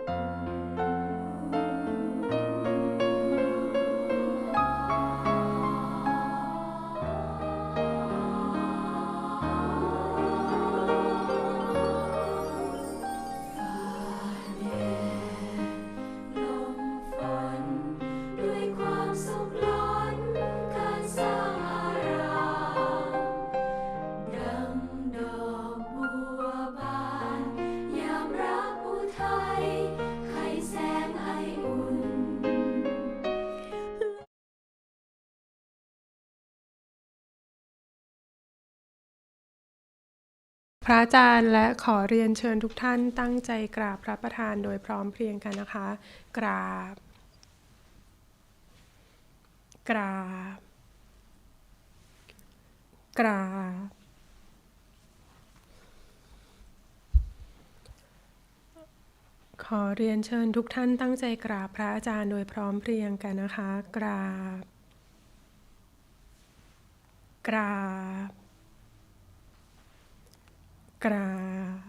เ พระอาจารย์และขอเรียนเชิญทุกท่านตั้งใจกราบพระประธานโดยพร้อมเพรียงกันนะคะกราบกราบกราบขอเรียนเชิญทุกท่านตั้งใจกราบพระอาจารย์โดยพร้อมเพรียงกันนะคะกราบกราบกราบ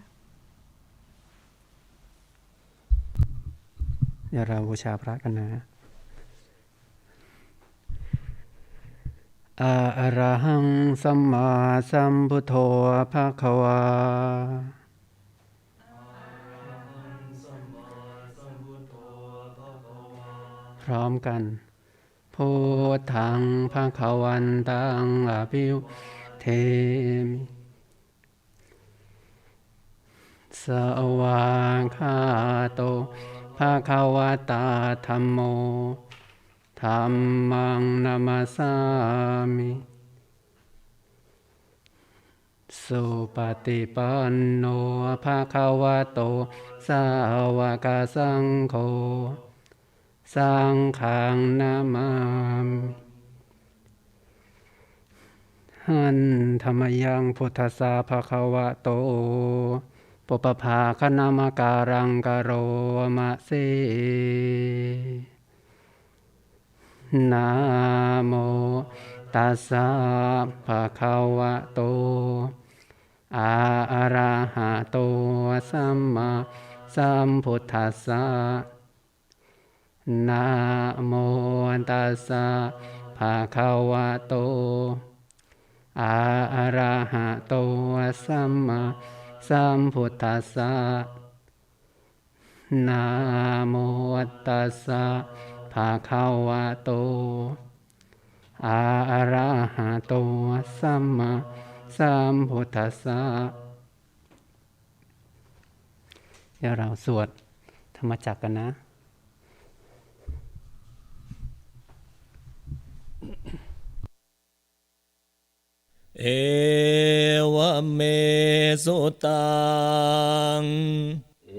เดี๋ยวเราบูชาพระกันนะอะระหังสัมมาสัมพุทโธภะคะวาพร้อมกันพุทธังภะคะวันตังอะภิวเทมิสวากขาโตภะคะวะตาธัมโมธัมมังนามัสสามิสุปฏิปันโนภะคะวะโตสาวกสังโฆสังฆังนามามิหันธรรมยังพุทธัสสะภะคะวะโตปุปภาคณามการังกโรมะเสนะโมตัสสะภะคะวะโตอะระหะโตสัมมาสัมพุทธัสสะนะโมตัสสะภะคะวะโตอะระหะโตสัมมาสัมพุทธัสสะนะโมตัสสะภะคะวะโตอะระหะโตสัมมาสัมพุทธัสสะเดี๋ยวเราสวดธรรมจักรกันนะเอวเมสุตังเอ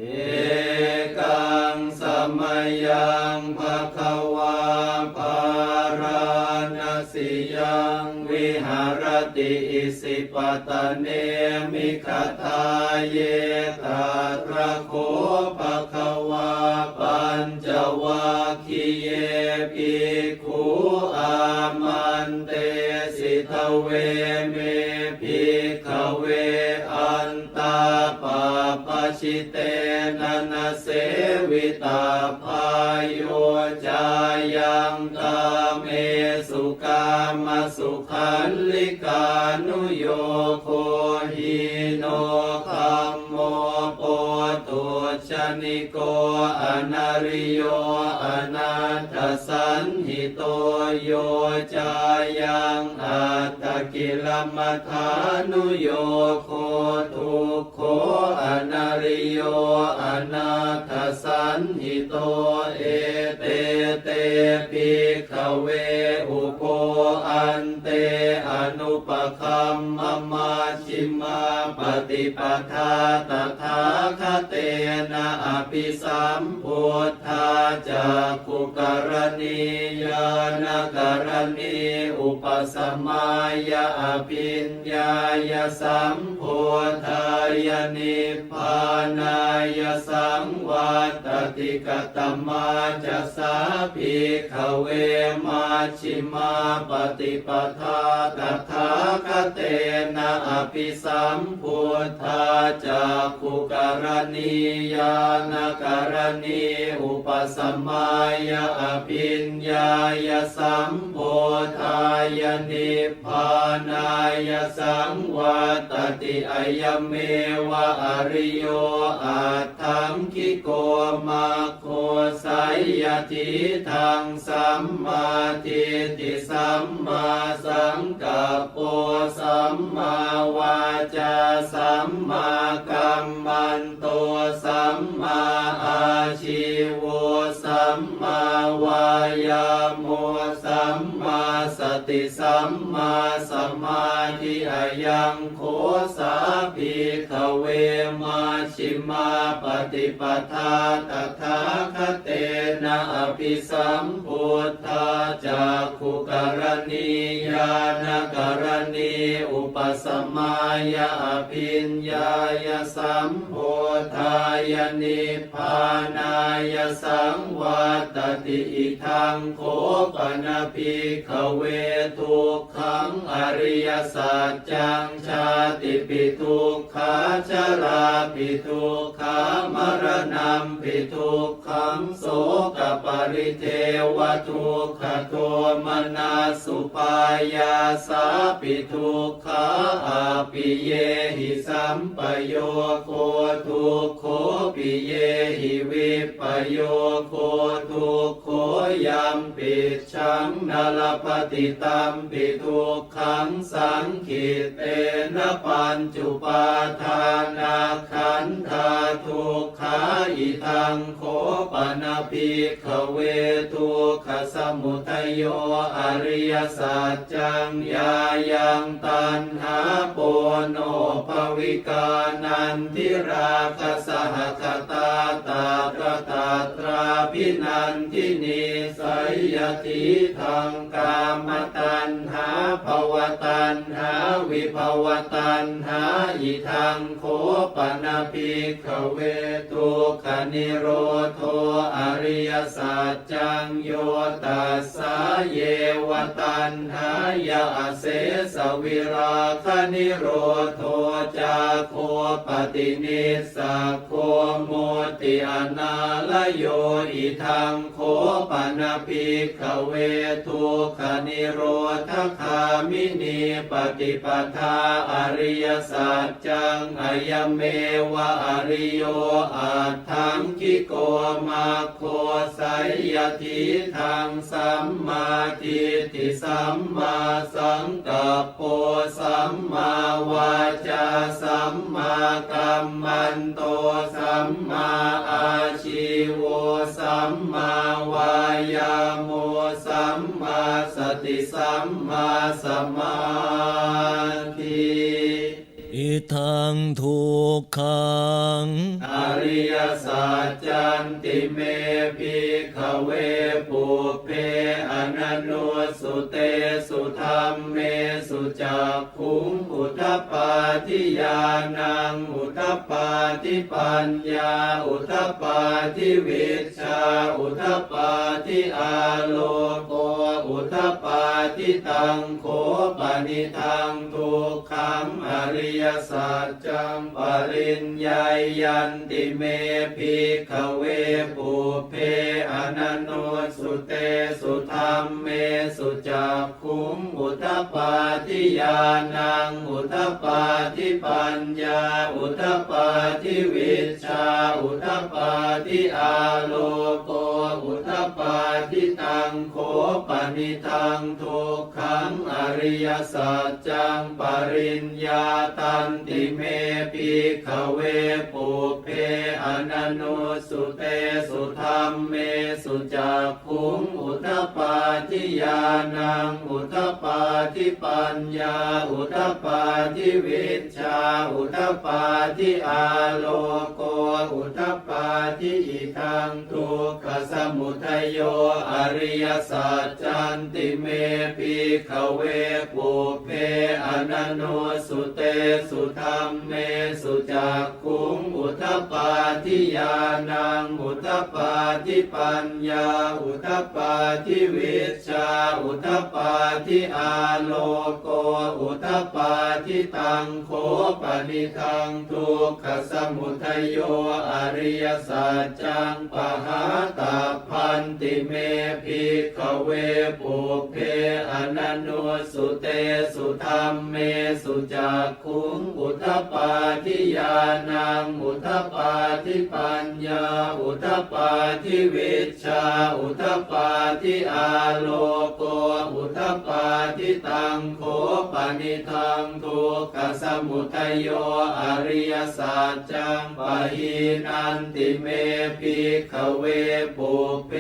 กังสมัยยังภคะวาภารณสิยังวิหารติอิสิปตเนมิคทาเยตาตระโคภคะวาปัญจวัคคีเยภิกขุอามันเตสิทเวเมภิกขเวอันตาปาปชิเตนะนะเสวิตาภายโยจายังตาเมสุกามสุขันลิกานุโยโคหิโนคัมโมโปตุชนิโกอนาริโยอนาถสันหิโตโยจายังอัตตกิลมัฏฐานุโยโคทุกโขอนาริโยอนาถสันหิโตเอเตเตภิกขเวอุโปอันเตอนุปคัมมมาชิมาปฏิปทาตถาคเตนะอภิสัมพุทธาจักขุกรณียานกรณีอุปสมัยยะอภิญญายสัมพุทธายนิพพานายสังวัตติกตมาจะสาภิกขเวมาชิมาปฏิปทาตถาคเตนะอภิสัมพุทธาจักขุกรณียานกรณีอุปสมัยยะอภิญญายสัมพุทธายนิพพานายสังวัตติอายเมวะอริโยอัตถังคิโกมาโคสัยยทิทังสัมมาทิฏฐิสัมมาสังกัปโปสัมมาวาจาสัมมากัมมันโตสัมมาอาชีโวสัมมาวายาโมสัมมาส ติสัมมาสมาธิอายังโคสาภิกขเวมาชิมาปฏิปทาตถาคเตนะอภิสัมพุทธาจักขุกรณีญาณกรณีอุปสมัยอภิญญายสัมโพธายนิพพานายสังวัตติอิทังโคปนภิกขเวทุกขังอริยสัจจังชาติปิทุกขาชราปิทุกขามรณะปิทุกขังโสกปริเทวทุกขโทมนัสสุปายาสาปิทุกขาอาปิเยหิสัมปโยโคทุกโคปิเยหิวิปโยโคทุกโคยัมปิชังนาลปฏิตัมปิทุกขังสังขิตเตนะปัญจุปาทานาขันธาทุกขาอิทังโคปนภิกขเวทุกขสมุทัยโยอริยสัจจังยายังตัณหาโปโนภวิกานันทิราคสหคตาตาตตาตราพินันทินิสัยยติทังกามตัณหาภวตัณหาวิภวตัณหาอิทังโคปนภิกขเวทุกขนิโรโธอริยสัจจังโยตัสสะเยวตัณหายาเสสวิราคนิโรโธจาโคปฏินิสสะโคโมติอนาลโยอิทังโคปนภิกขเวทุกขนิโรธคามินีปฏิปทาอริยสัจจังอายเมวะอริโยอัตถังคิโกมาโคไสยทิทังสัมมาทิฏฐิสัมมาสังกัปโปสัมมาวาจาสัมมากัมมันโตสัมมาอาชีโวสัมมาวายาโมสัมมาสติสัมมาสมาธิอิทังทุกขังอริยสัจจันติเมภิกขเวปุเพอนันโนสุเตสุธัมเมสุจักขุงอุทธปาทิญาณังอุทธปาทิปัญญาอุทธปาทิวิชชาอุทธปาทิอาโลโกอุทธปาทิตังโคปนิทังทุกขังอริยสัจจังปริญญายันติเมภิกขเวปุเพอนันโนสุเตสุธัมเมสุจักขุงอุทธปาทิญาณังอุทธปาทิปัญญาอุทธปาทิวิชชาอุทธปาทิอาโลโกอุทธปาทิตังโคปนิทังทุกขังอริยสัจจังปริญญาตันติเมภิกขเวปุเพอนันโนสุเตสุธัมเมสุจักขุงอุทธปาทิญาณังอุทธปาทิปัญญาอุทธปาทิวิชชาอุทธปาทิอาโลโกอุทธปาทิอิทังทุกขสมุทัยโยอริยสัจจันติเมภิกขเวปุเพอนันโนสุเตสุธัมเมสุจักขุงอุทธปาทิญาณังอุทธปาทิปัญญาอุทธปาทิวิชชาอุทธปาทิอาโลโกอุทธปาทิตังโคปนิทังทุกขสมุทัยโยอริยสัจจังปหาตาพันติเมภิกขเวปุเพอนันโนสุเตสุธัมเมสุจักขุงอุทธปาทิญาณังอุทธปาทิปัญญาอุทธปาทิวิชชาอุทธปาทิอาโล โลโกอุทธัปปาทิตังโขปนิทังทุกขสมุทัยโยอริยสัจจังปะหินันติเมภิกขเวปุเพ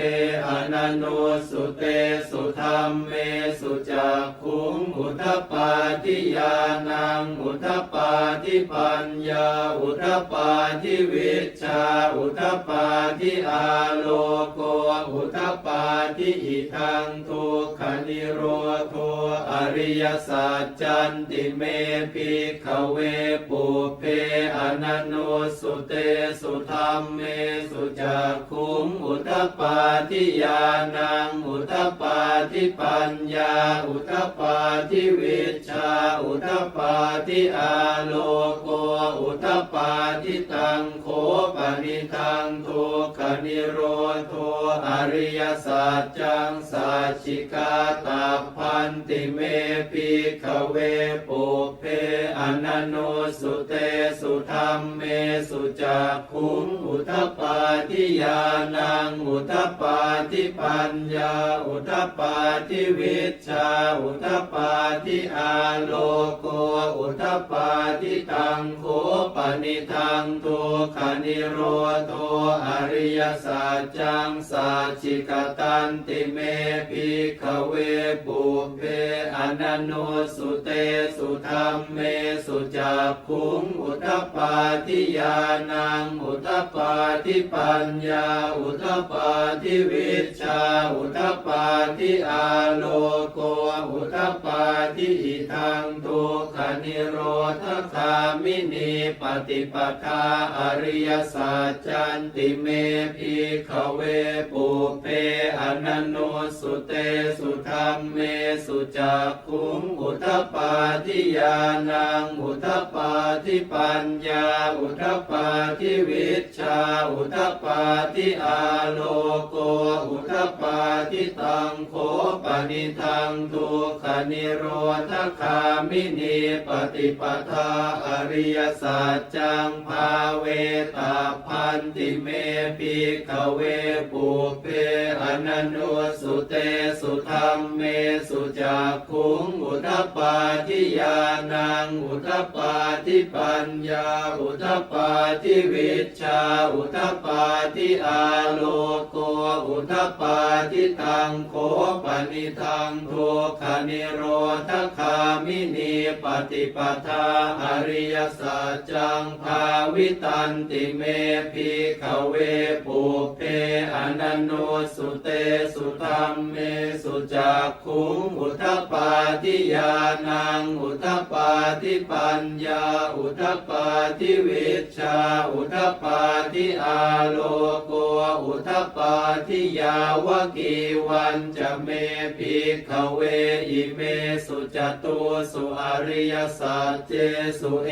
อนันโนสุเตสุธัมเมสุจักขุงอุทธัปปาทิญาณังอุทธัปปาทิปัญญาอุทธัปปาทิวิชชาอุทธัปปาทิอาโลโกอุทธัปปาทิอิทังทุกขนิโรโธอริยสัจจันติเมภิกขเวปุเพอนันโนสุเตสุธัมเมสุจักขุงอุทธัปปาทิญาณังอุทธัปปาทิปัญญาอุทธัปปาทิวิชชาอุทธัปปาทิอาโลโกอุทธัปปาทิตังโขปนิทังทุกขนิโรโธอริยสัจจังสัจฉิกาตาพันติเมภิกขเวปุเพอนันโนสุเตสุธัมเมสุจักขุงอุทธัปปาทิญาณังอุทธัปปาทิปัญญาอุทธัปปาทิวิชชาอุทธัปปาทิอาโลโกอุทธัปปาทิตังโขปนิทังทุกขนิโรโธอริยสัจจังสัจฉิกตันติเมภิกขเวปุเพอนันโนสุเตสุธัมเมสุจักขุงอุทธัปปาทิญาณังอุทธัปปาทิปัญญาอุทธัปปาทิวิชชาอุทธัปปาทิอาโลโกอุทธัปปาทิอิทังทุกขนิโรธคามินีปฏิปทาอริยสัจจันติเมภิกขเวปุเพอนันโนสุเตสุธัมเมสุจักขุงอุทธัปปาทิญาณังอุทธัปปาทิปัญญาอุทธัปปาทิวิชชาอุทธัปปาทิอาโลโกอุทธัปปาทิตังโขปนิทังทุกขนิโรธคามินีปฏิปทาอริยสัจจังภาเวตาพันติเมภิกขเวปุเพอนันโนสุเตสุธัมเมสุจักขุงอุทธัปปาทิญาณังอุทธัปปาทิปัญญาอุทธัปปาทิวิชชาอุทธัปปาทิอาโลโกอุทธัปปาทิตังโขปนิทังทุกขนิโรธคามินีปฏิปทาอริยสัจจังภาวิตันติเมภิกขเวปุเพอนันโนสุเตสุธัมเมสุจักขุงอุทธัปปาทิญาณังอุทธัปปาทิปัญญาอุทธัปปาทิวิชชาอุทธัปปาทิอาโลโกอุทธัปปาทิยาวกีวันจะเมภิกขเวอิเมสุจตุสุอริยสัจเจสุเอ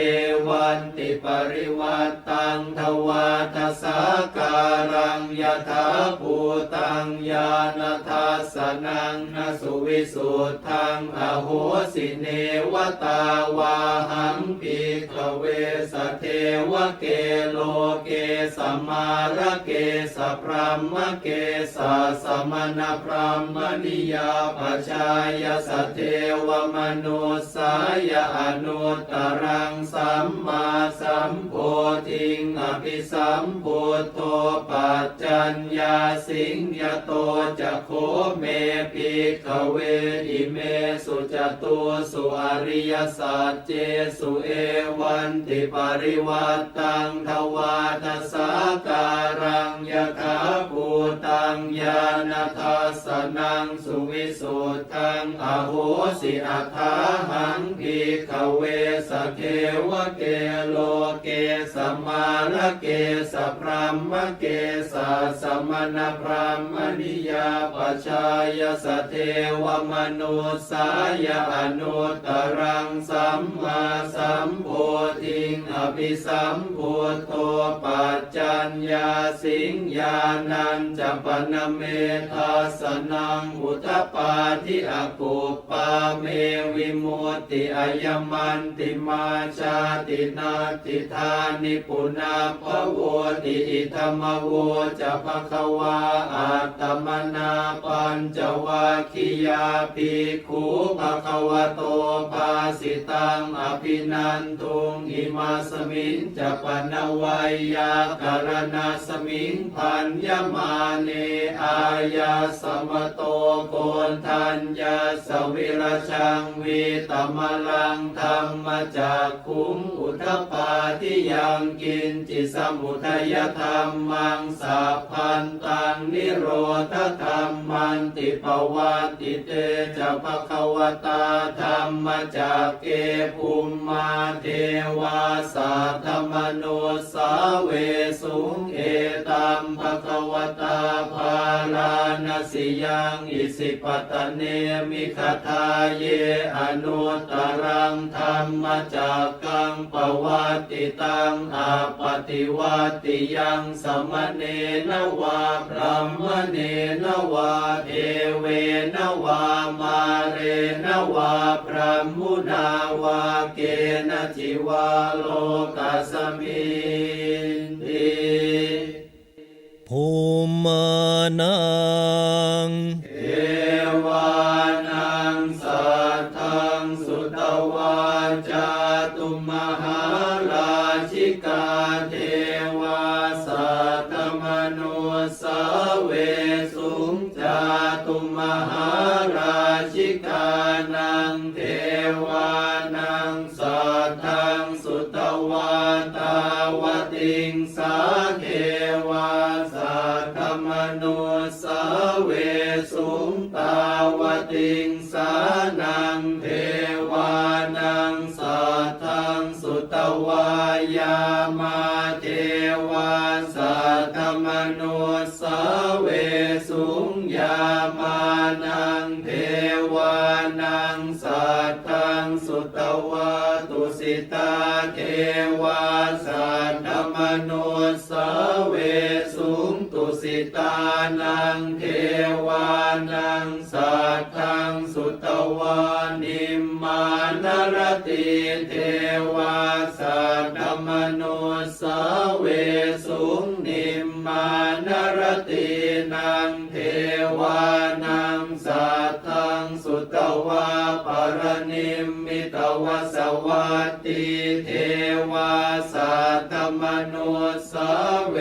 วันติปริวัตตังทวาทสาการังยถาภูตังญาณทัสสนังนสุวิสุทธังอโหสิเนวตาวาหังภิกขเวสเทวเกโลเกสมาระเกสพรหมเกสสมณพรหมนิยาปชายสเทวมนุสายอนุตตรังสัมมาสัมโพธิงอภิสัมพุทโธปัจจัญญาสิงยโตจะโคเมภิกขเวอิเมสุจตุสุอริยสัจเจสุเอวันติปริวัตตังทวาทสาการังยถาภูตังญาณทัสสนังสุวิสุทธังอโหสิอัฏฐาหังภิกขเวสเทวเกโลเกสมาระเกสพรหมเกสสมณพรหมนิยาปชายสเทวมนุสายอนุตตรังสั สัมมาสัมโพธิงอภิสัมพุทโธปัจจัญญาสิงญาณัญจะปนเมทัสสนังอุทธปาทิอากุปปาเมวิมุตติอายมันติมาชาตินาติธานิปุนาภโวติอิธรรมโวจะภควาอัตตมนาปัญจวัคคียาภิกขุภควโตภาสิตังอภินันทุงอิมาสมิงจะปนวัยยาการณาสมิงพันยมาเนอายาสมโตโกนทัญญาสวิรชังวิตมลังธรรมจากขุงอุทธปาทิยังกินจิสมุทัยธรรมังสัพพันตังนิโรธธรรมันติปวัตติเตจะภควตาธรรมจากเกภูมิมาเทวาสัทธมโนสาเวสุงเอตัมภควตาภาลานาสิยังอิสิปตเนมิคทาเยอนุตตรังธรรมจากกังปวัตติตังอาปฏิวัติยังสมเนนวาพระมเนนวาเทเวนวามาเรนวาพระมุนาวาเกณจิวาโลกัสมินติภูมานังเอวานังสัทธังสุตวาจาตุมหาราชิกาเทวาสัตตมโนสาเวสุงจาตุมหาราชิกานังเทวานังสัทธังสุตวาตาวติงสาเทวาสัทธมโนสาเวสุงตาวติงสานังเทวานังสัทธังสุตวายามาเทวาสัทธมโนสาเวสุงยามานังเทวานังสัทธังสุตวาตุสิตาเทวาสัทธมโนสาเวสุงตุสิตานังเทวานังสัทธังสุตวานิมมานรติเทวาสัทธมโนสาเวสุงนิมมานรตินังเทวานังสัทธังสุตวาปรนิมมิตวสวัตติเทวาสัทธมโนสาเว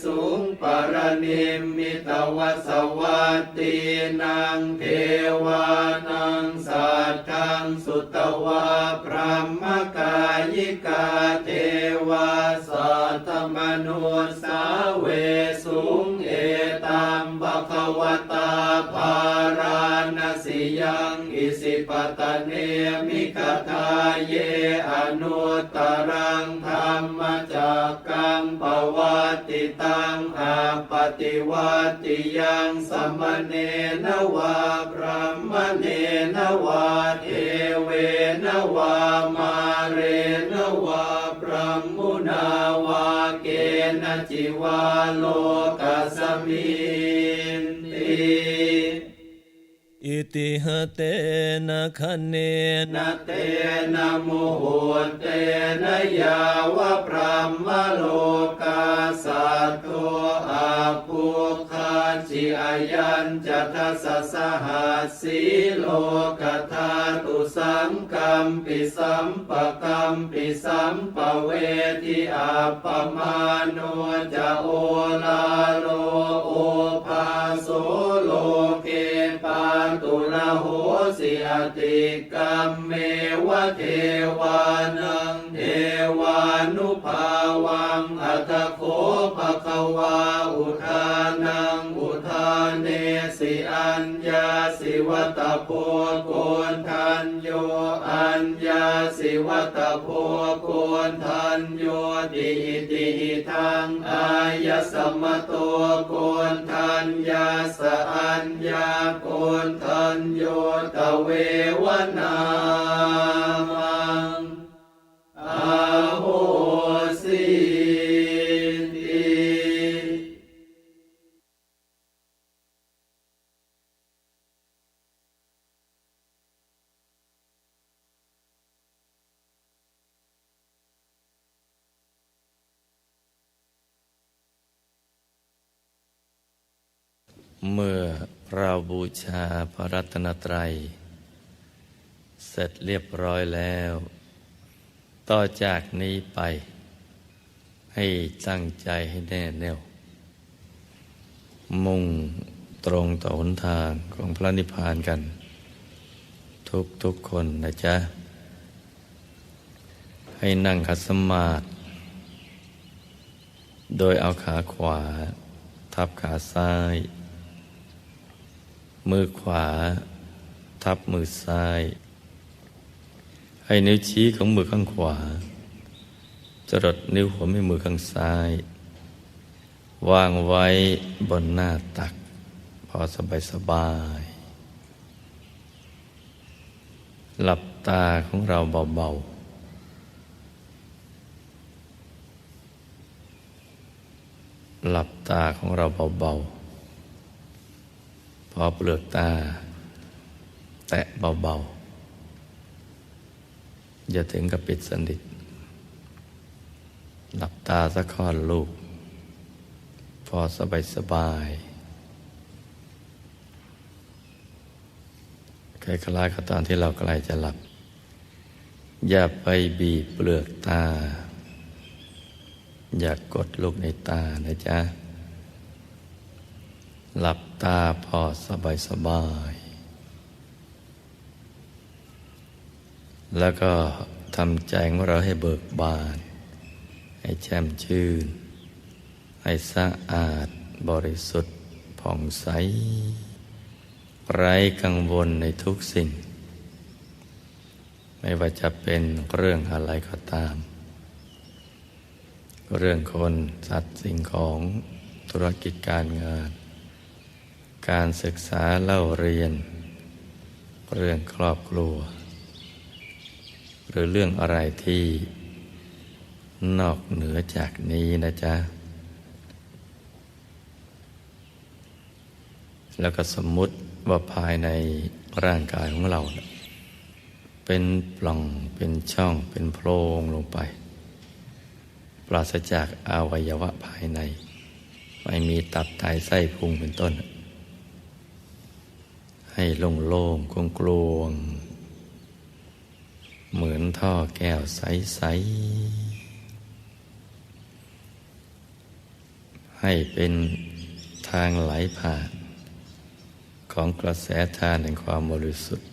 สุงปรนิมมิตวสวัตตินังเทวานังสัทธังสุตวาพระมกายิกาเทวาสัทธมโนสาเวสุงเอตัมภควตาภาราณสิยังอิสิปตเนมิคทาเยอนุตตรังธรรมจากกังปวัตติตังอาปฏิวัติยังสมเนนวาพระมเนนวาเทเวนวามาเรนวาพระมุนาวาเกณจิวาโลกัสมินติอิติหเตนะคะเนนะเตนะโมโหเตนะยาวะพระมโลกาสัตโตอาภูคาจิอายัญจะทัสสะหัสสีโลกธาตุสังกัมปิสัมปะกัมปิสัมปะเวทิอาปมาโนจะโอลาโลโอภาโสโลเกปาตุระโหสิอติกัมเมวะเทวานังเทวานุภาวังอัตโคภควาอุทานังอุทานเนสิอัญญาสิวัตโพโกนทันโยอัญญาสิวัตโพโกนทันโยติติทังอายสมโตโกนทันยาสอัญญาโกนทันโยตเววนามัง เมื่อเราบูชาพระรัตนตรัยเสร็จเรียบร้อยแล้วต่อจากนี้ไปให้ตั้งใจให้แน่แน่วมุ่งตรงต่อหนทางของพระนิพพานกันทุกคนนะจ๊ะให้นั่งขัดสมาธิโดยเอาขาขวาทับขาซ้ายมือขวาทับมือซ้ายให้นิ้วชี้ของมือข้างขวาจรดนิ้วหัวแม่มือข้างซ้ายวางไว้บนหน้าตักพอสบายหลับตาของเราเบาๆหลับตาของเราเบาๆพอเปลือกตาแตะเบาๆอย่าถึงกับปิดสนิทหลับตาสักค่อนลูกพอสบายคล้ายๆกับตอนที่เราใกล้จะหลับอย่าไปบีบเปลือกตาอย่ากดลูกในตานะจ๊ะหลับตาพอสบายแล้วก็ทำใจของเราให้เบิกบานให้แช่มชื่นให้สะอาดบริสุทธิ์ผ่องใสไร้กังวลในทุกสิ่งไม่ว่าจะเป็นเรื่องอะไรก็ตามเรื่องคนสัตว์สิ่งของธุรกิจการงานการศึกษาเล่าเรียนเรื่องครอบครัวหรือเรื่องอะไรที่นอกเหนือจากนี้นะจ๊ะแล้วก็สมมุติว่าภายในร่างกายของเราเป็นปล่องเป็นช่องเป็นโพรงลงไปปราศจากอวัยวะภายในไม่มีตับไตไส้พุงเป็นต้นให้โล่งๆกลวงๆเหมือนท่อแก้วใสๆให้เป็นทางไหลผ่านของกระแสทานแห่งความบริสุทธิ์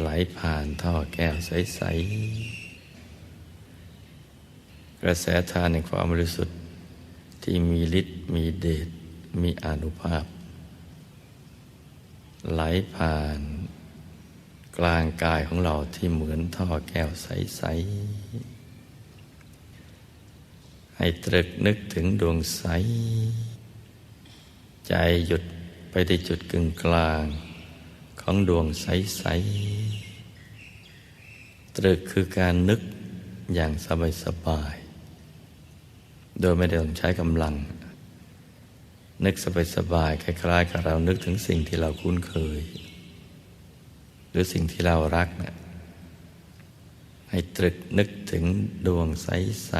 ไหลผ่านท่อแก้วใสๆกระแสทานแห่งความบริสุทธิ์ที่มีฤทธิ์มีเดชมีอานุภาพไหลผ่านกลางกายของเราที่เหมือนท่อแก้วใสๆให้ตรึกนึกถึงดวงใสใจหยุดไปที่จุดกึ่งกลางของดวงใสๆตรึกคือการนึกอย่างสบายๆโดยไม่ได้ต้องใช้กำลังนึกสบายๆคล้ายๆกับเรานึกถึงสิ่งที่เราคุ้นเคยหรือสิ่งที่เรารักนะให้ตรึกนึกถึงดวงใส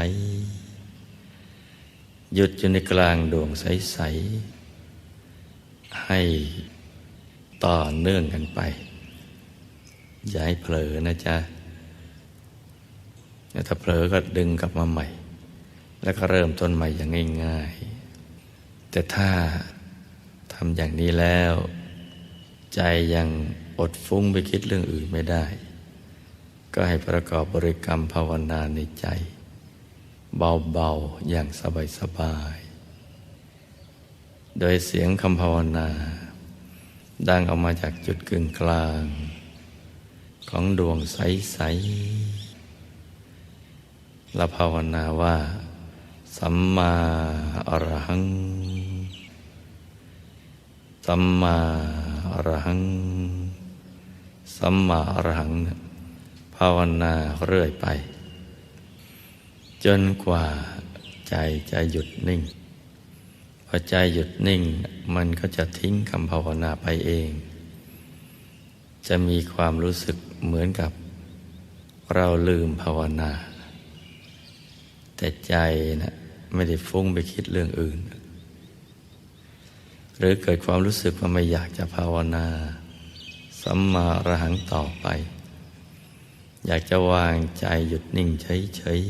ๆหยุดอยู่ในกลางดวงใสๆให้ต่อเนื่องกันไปอย่าให้เผลอนะจ๊ะถ้าเผลอก็ดึงกลับมาใหม่แล้วก็เริ่มต้นใหม่อย่างง่ายๆแต่ถ้าทำอย่างนี้แล้วใจยังอดฟุ้งไปคิดเรื่องอื่นไม่ได้ก็ให้ประกอบบริกรรมภาวนาในใจเบาๆอย่างสบายๆโดยเสียงคำภาวนาดังออกมาจากจุดกึ่งกลางของดวงใสๆและภาวนาว่าสัมมาอรหังสัมมาอรหังสัมมาอรหังภาวนาเรื่อยไปจนกว่าใจจะหยุดนิ่งพอใจหยุดนิ่งมันก็จะทิ้งคำภาวนาไปเองจะมีความรู้สึกเหมือนกับเราลืมภาวนาแต่ใจนะไม่ได้ฟุ้งไปคิดเรื่องอื่น หรือเกิดความรู้สึกว่าไม่อยากจะภาวนาสัมมาอรหังต่อไปอยากจะวางใจหยุดนิ่งเฉย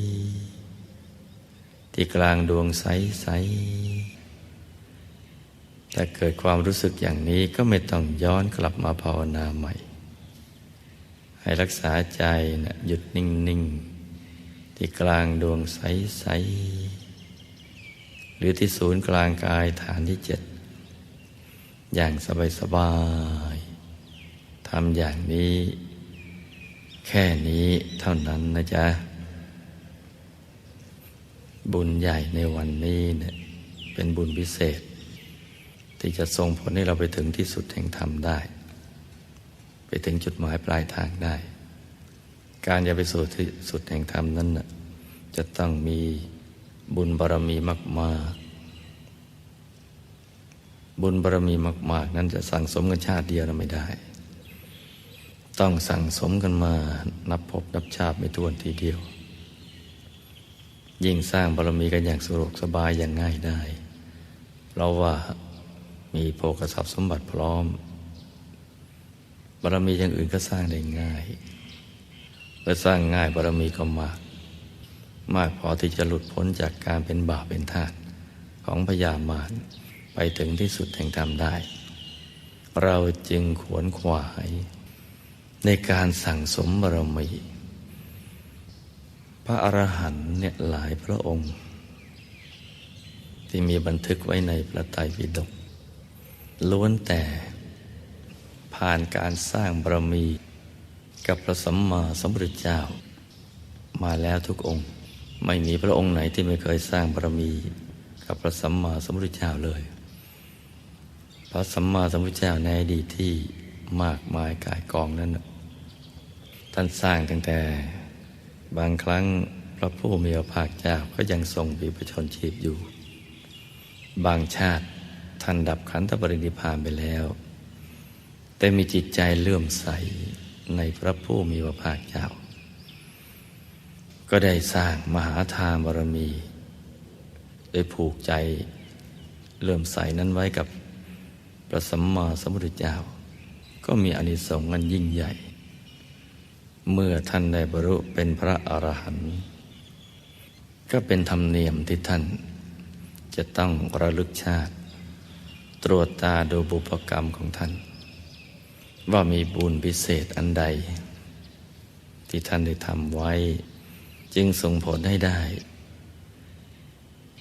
ๆที่กลางดวงใสๆแต่เกิดความรู้สึกอย่างนี้ก็ไม่ต้องย้อนกลับมาภาวนาใหม่ให้รักษาใจนะหยุดนิ่งๆที่กลางดวงใสๆหรือที่ศูนย์กลางกายฐานที่ 7อย่างสบายๆทำอย่างนี้แค่นี้เท่านั้นนะจ๊ะบุญใหญ่ในวันนี้เนี่ยเป็นบุญพิเศษที่จะส่งผลให้เราไปถึงที่สุดแห่งธรรมได้ไปถึงจุดหมายปลายทางได้การจะไปสู่ที่สุดแห่งธรรมนั้นน่ะจะต้องมีบุญบารมีมากๆบุญบารมีมากๆนั้นจะสั่งสมกันชาติเดียวไม่ได้ต้องสั่งสมกันมานับภพนับชาติไม่ถ้วนทีเดียวยิ่งสร้างบารมีกันอย่างสะดวกสบายอย่างง่ายได้เพราะว่ามีโภคทรัพย์สมบัติพร้อมบารมีอย่างอื่นก็สร้างได้ง่ายเมื่อสร้างง่ายบารมีก็มากพอที่จะหลุดพ้นจากการเป็นบาปเป็นทาสของพยามารไปถึงที่สุดแห่งธรรมได้เราจึงขวนขวายในการสั่งสมบารมีพระอรหันต์เนี่ยหลายพระองค์ที่มีบันทึกไว้ในพระไตรปิฎกล้วนแต่ผ่านการสร้างบารมีกับพระสัมมาสัมพุทธเจ้ามาแล้วทุกองค์ไม่มีพระองค์ไหนที่ไม่เคยสร้างบารมีกับพระสัมมาสัมพุทธเจ้าเลยพระสัมมาสัมพุทธเจ้าในอดีตที่มากมายกายกองนั้นท่านสร้างตั้งแต่บางครั้งพระผู้มีพระภาคเจ้าก็ยังทรงวิปัสสนาชีพอยู่บางชาติท่านดับขันธปรินิพพานไปแล้วแต่มีจิตใจเลื่อมใสในพระผู้มีพระภาคเจ้าก็ได้สร้างมหาทานบารมีโดยผูกใจเลื่อมใสนั้นไว้กับพระสัมมาสัมพุทธเจ้าก็มีอานิสงส์อันยิ่งใหญ่เมื่อท่านได้บรรลุเป็นพระอรหันต์ก็เป็นธรรมเนียมที่ท่านจะต้องระลึกชาติตรวจตาดูบุพกรรมของท่านว่ามีบุญพิเศษอันใดที่ท่านได้ทำไว้จึงส่งผลให้ได้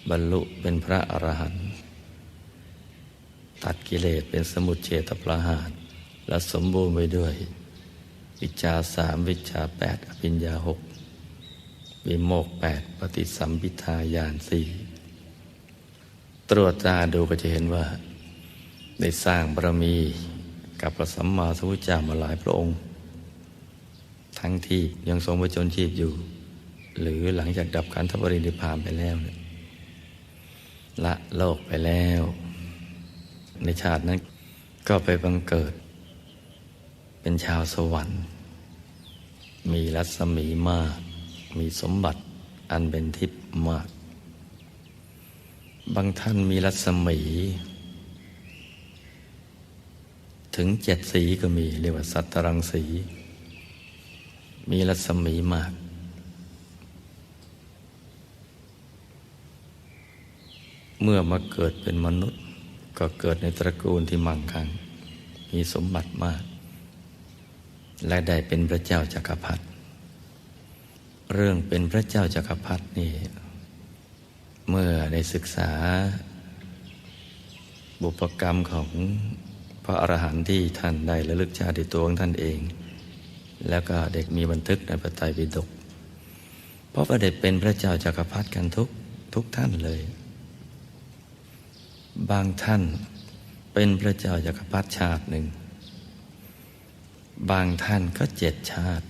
บรรลุเป็นพระอรหันต์ตัดกิเลสเป็นสมุจเฉทประหารและสมบูรณ์ไปด้วยวิชชา3วิชชา8อภิญญา6วิโมกข์8ปฏิสัมภิทาญาณ4ตรวจตาดูก็จะเห็นว่าได้สร้างบารมีกับพระสัมมาสัมพุทธเจ้ามาหลายพระองค์ทั้งที่ยังทรงพระชนชีพอยู่หรือหลังจากดับขันธปรินิพพานไปแล้วเนี่ยละโลกไปแล้วในชาตินั้นก็ไปบังเกิดเป็นชาวสวรรค์มีรัศมีมากมีสมบัติอันเป็นทิพย์มากบางท่านมีรัศมีถึง7 สีก็มีเรียกว่าสัตตรังสีมีรัศมีมากเมื่อมาเกิดเป็นมนุษย์ก็เกิดในตระกูลที่มั่งคั่งมีสมบัติมากและได้เป็นพระเจ้าจักรพรรดิเรื่องเป็นพระเจ้าจักรพรรดินี่เมื่อได้ศึกษาบุพกรรมของพระอรหันต์ที่ท่านได้ระลึกชาติตัวของท่านเองแล้วก็เด็กมีบันทึกในพระไตรปิฎกเพราะว่าได้เป็นพระเจ้าจักรพรรดิกันทุกท่านเลยบางท่านเป็นพระเจ้าจักรพรรดิชาติหนึ่งบางท่านก็7 ชาติ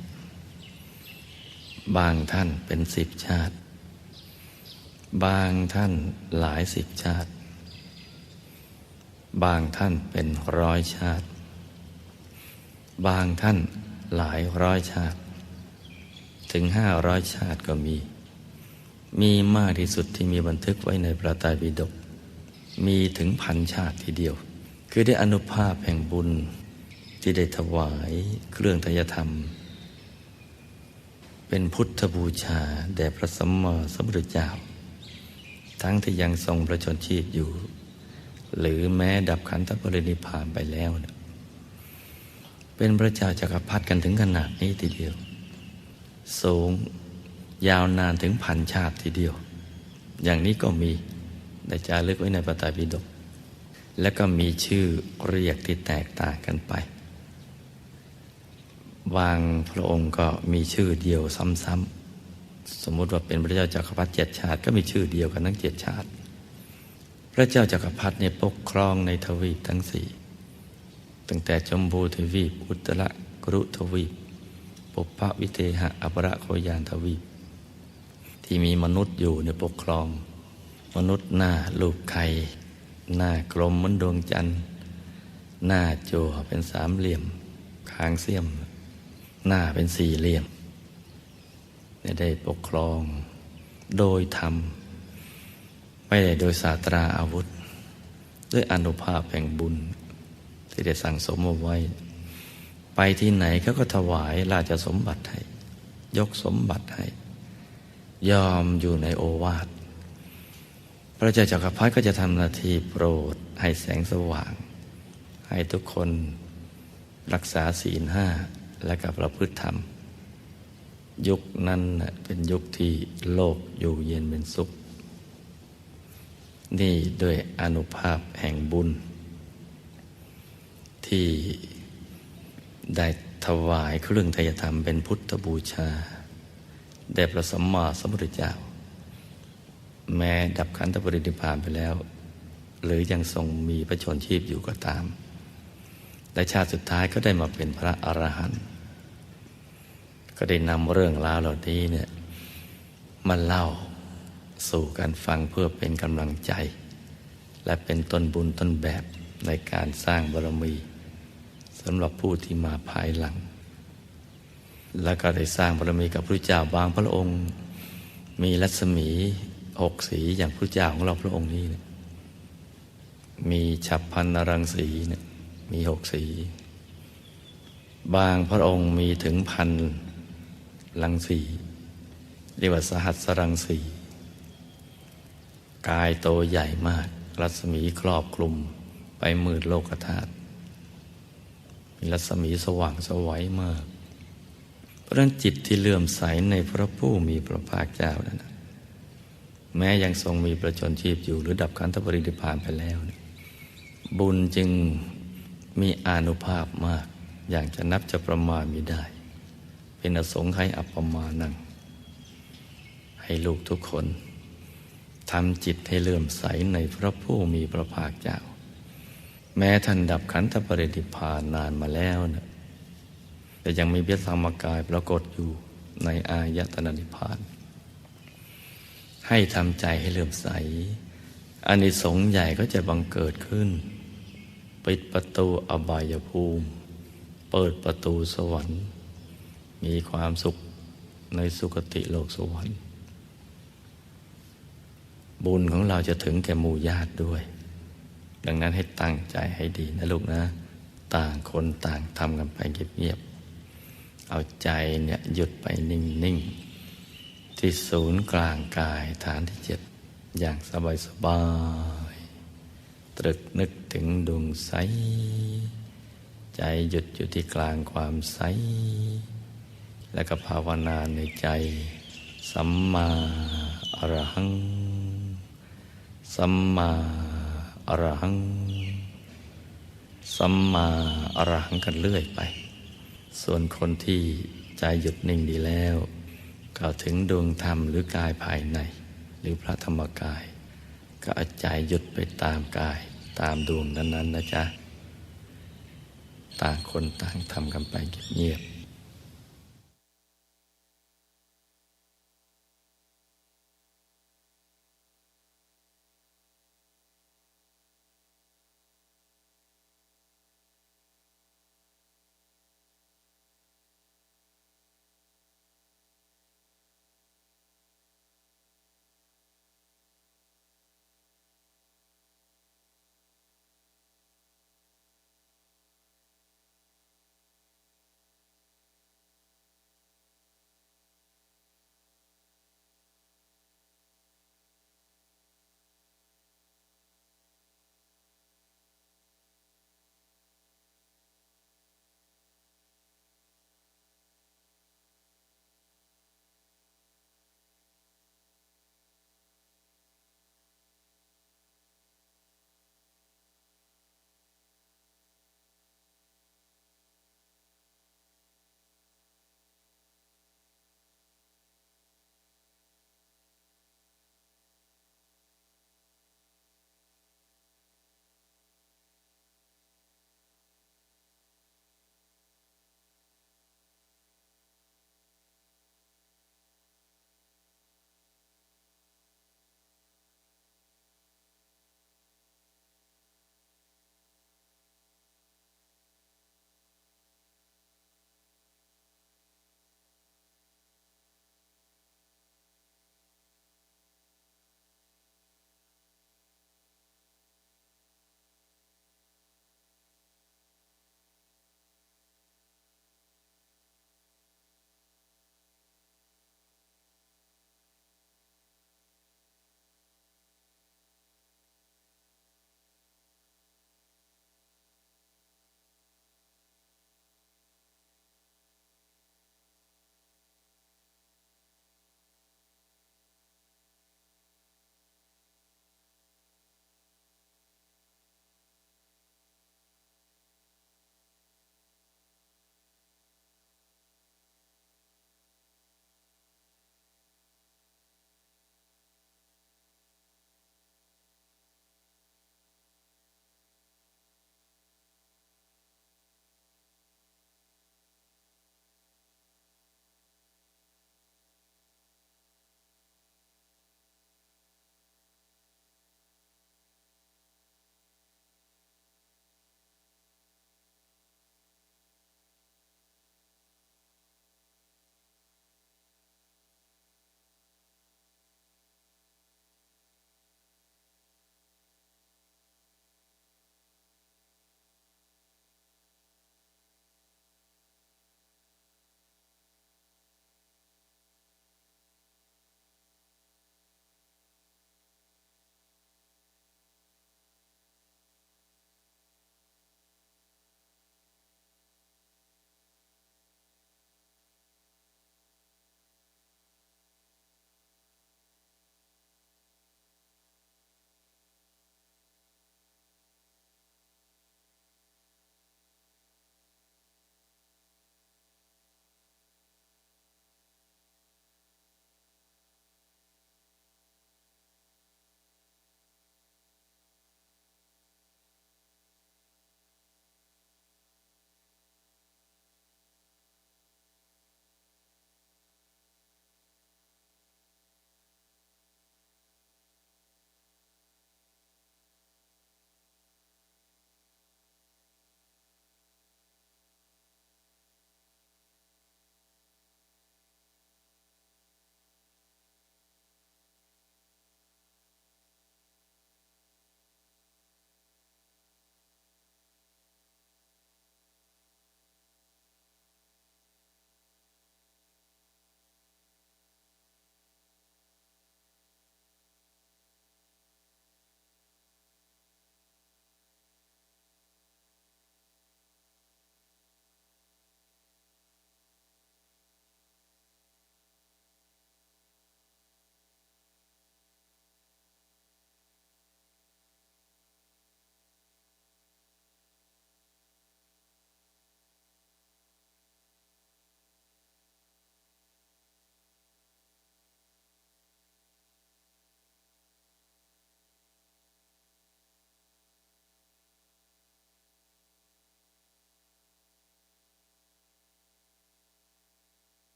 บางท่านเป็น10 ชาติบางท่านหลาย10 ชาติบางท่านเป็น100 ชาติบางท่านหลาย100 ชาติถึง500 ชาติก็มีมากที่สุดที่มีบันทึกไว้ในพระไตรปิฎกมีถึง1,000 ชาติทีเดียว คือได้อานุภาพแห่งบุญที่ได้ถวายเครื่องไตรยธรรมเป็นพุทธบูชาแด่พระสัมมาสัมพุทธเจ้าทั้งที่ยังทรงพระชนชีพอยู่หรือแม้ดับขันธปรินิพพานไปแล้วนะเป็นพระเจ้าจักรพรรดิกันถึงขนาดนี้ทีเดียวสูงยาวนานถึงพันชาติทีเดียวอย่างนี้ก็มีได้จารึกไว้ในพระไตรปิฎกและก็มีชื่อเรียกที่แตกต่างกันไปบางพระองค์ก็มีชื่อเดียวซ้ำๆสมมุติว่าเป็นพระเจ้าจักรพรรดิ7 ชาติก็มีชื่อเดียวกันทั้ง7 ชาติพระเจ้าจักรพรรดิเนี่ยปกครองในทวีปทั้ง4ตั้งแต่ชมพูทวีปอุตรกรุทวีปปุพพวิเทหะอัปรโคยานทวีปที่มีมนุษย์อยู่ในปกครองมนุษย์หน้ารูปไข่หน้ากลมเหมือนดวงจันทร์หน้าจั่วเป็นสามเหลี่ยมคางเสี้ยมหน้าเป็นสี่เหลี่ยมได้ปกครองโดยธรรมไม่ได้โดยศาสตราอาวุธด้วยอานุภาพแห่งบุญที่ได้สั่งสมเอาไว้ไปที่ไหนเขาก็ถวายราชสมบัติให้ยกสมบัติให้ยอมอยู่ในโอวาทพระเจ้าจักรพรรดิก็จะทำหน้าที่โปรดให้แสงสว่างให้ทุกคนรักษาศีล 5และกับประพฤติธรรมยุคนั้นเป็นยุคที่โลกอยู่เย็นเป็นสุขนี่ด้วยอานุภาพแห่งบุญที่ได้ถวายเครื่องไตรยธรรมเป็นพุทธบูชาแด่พระสัมมาสัมพุทธเจ้าแม้ดับขันธปรินิพพานไปแล้วหรือยังทรงมีพระชนชีพอยู่ก็ตามและชาติสุดท้ายก็ได้มาเป็นพระอรหันต์ก็ได้นำเรื่องราวเหล่านี้เนี่ยมาเล่าสู่กันฟังเพื่อเป็นกำลังใจและเป็นต้นบุญต้นแบบในการสร้างบารมีสำหรับผู้ที่มาภายหลังและก็ได้สร้างบารมีกับพระเจ้าบางพระองค์มีรัศมี6 สีอย่างพระเจ้าของเราพระองค์นี้เนี่ยมีฉัพพรรณรังสีเนี่ยมี6 สีบางพระองค์มีถึง1,000 รังสีเรียกว่าสหัสรังสีกายโตใหญ่มากรัศมีครอบคลุมไปมืดโลกธาตุมีรัศมีสว่างไสวมากเพราะฉะนั้นจิตที่เลื่อมใสในพระผู้มีพระภาคเจ้านั้นแม้ยังทรงมีพระชนชีพอยู่หรือดับขันธปรินิพพานไปแล้วบุญจึงมีอานุภาพมากอย่างจะนับจะประมาณมิได้เป็นอสงไขยอัปปมาณังให้ลูกทุกคนทำจิตให้เลื่อมใสในพระผู้มีพระภาคเจ้าแม้ท่านดับขันธปรินิพพานนานมาแล้วนะแต่ยังมีพระธรรมกายปรากฏอยู่ในอายตนะนิพพานให้ทำใจให้เลื่อมใสอานิสงส์ใหญ่ก็จะบังเกิดขึ้นปิดประตูอบายภูมิเปิดประตูสวรรค์มีความสุขในสุคติโลกสวรรค์บุญของเราจะถึงแก่หมู่ญาติด้วยดังนั้นให้ตั้งใจให้ดีนะลูกนะต่างคนต่างทำกันไปเงียบๆเอาใจเนี่ยหยุดไปนิ่งๆที่ศูนย์กลางกายฐานที่ 7อย่างสบายๆตรึกนึกถึงดวงใสใจหยุดอยู่ที่กลางความใสแล้วก็ภาวนาในใจสัมมาอรหังสัมมาอรหังสัมมาอรหังกันเรื่อยไปส่วนคนที่ใจหยุดนิ่งดีแล้วเข้าถึงดวงธรรมหรือกายภายในหรือพระธรรมกายก็เอาใจหยุดไปตามกายตามดวงนั้นๆนะจ๊ะต่างคนต่างทำกันไปเงียบ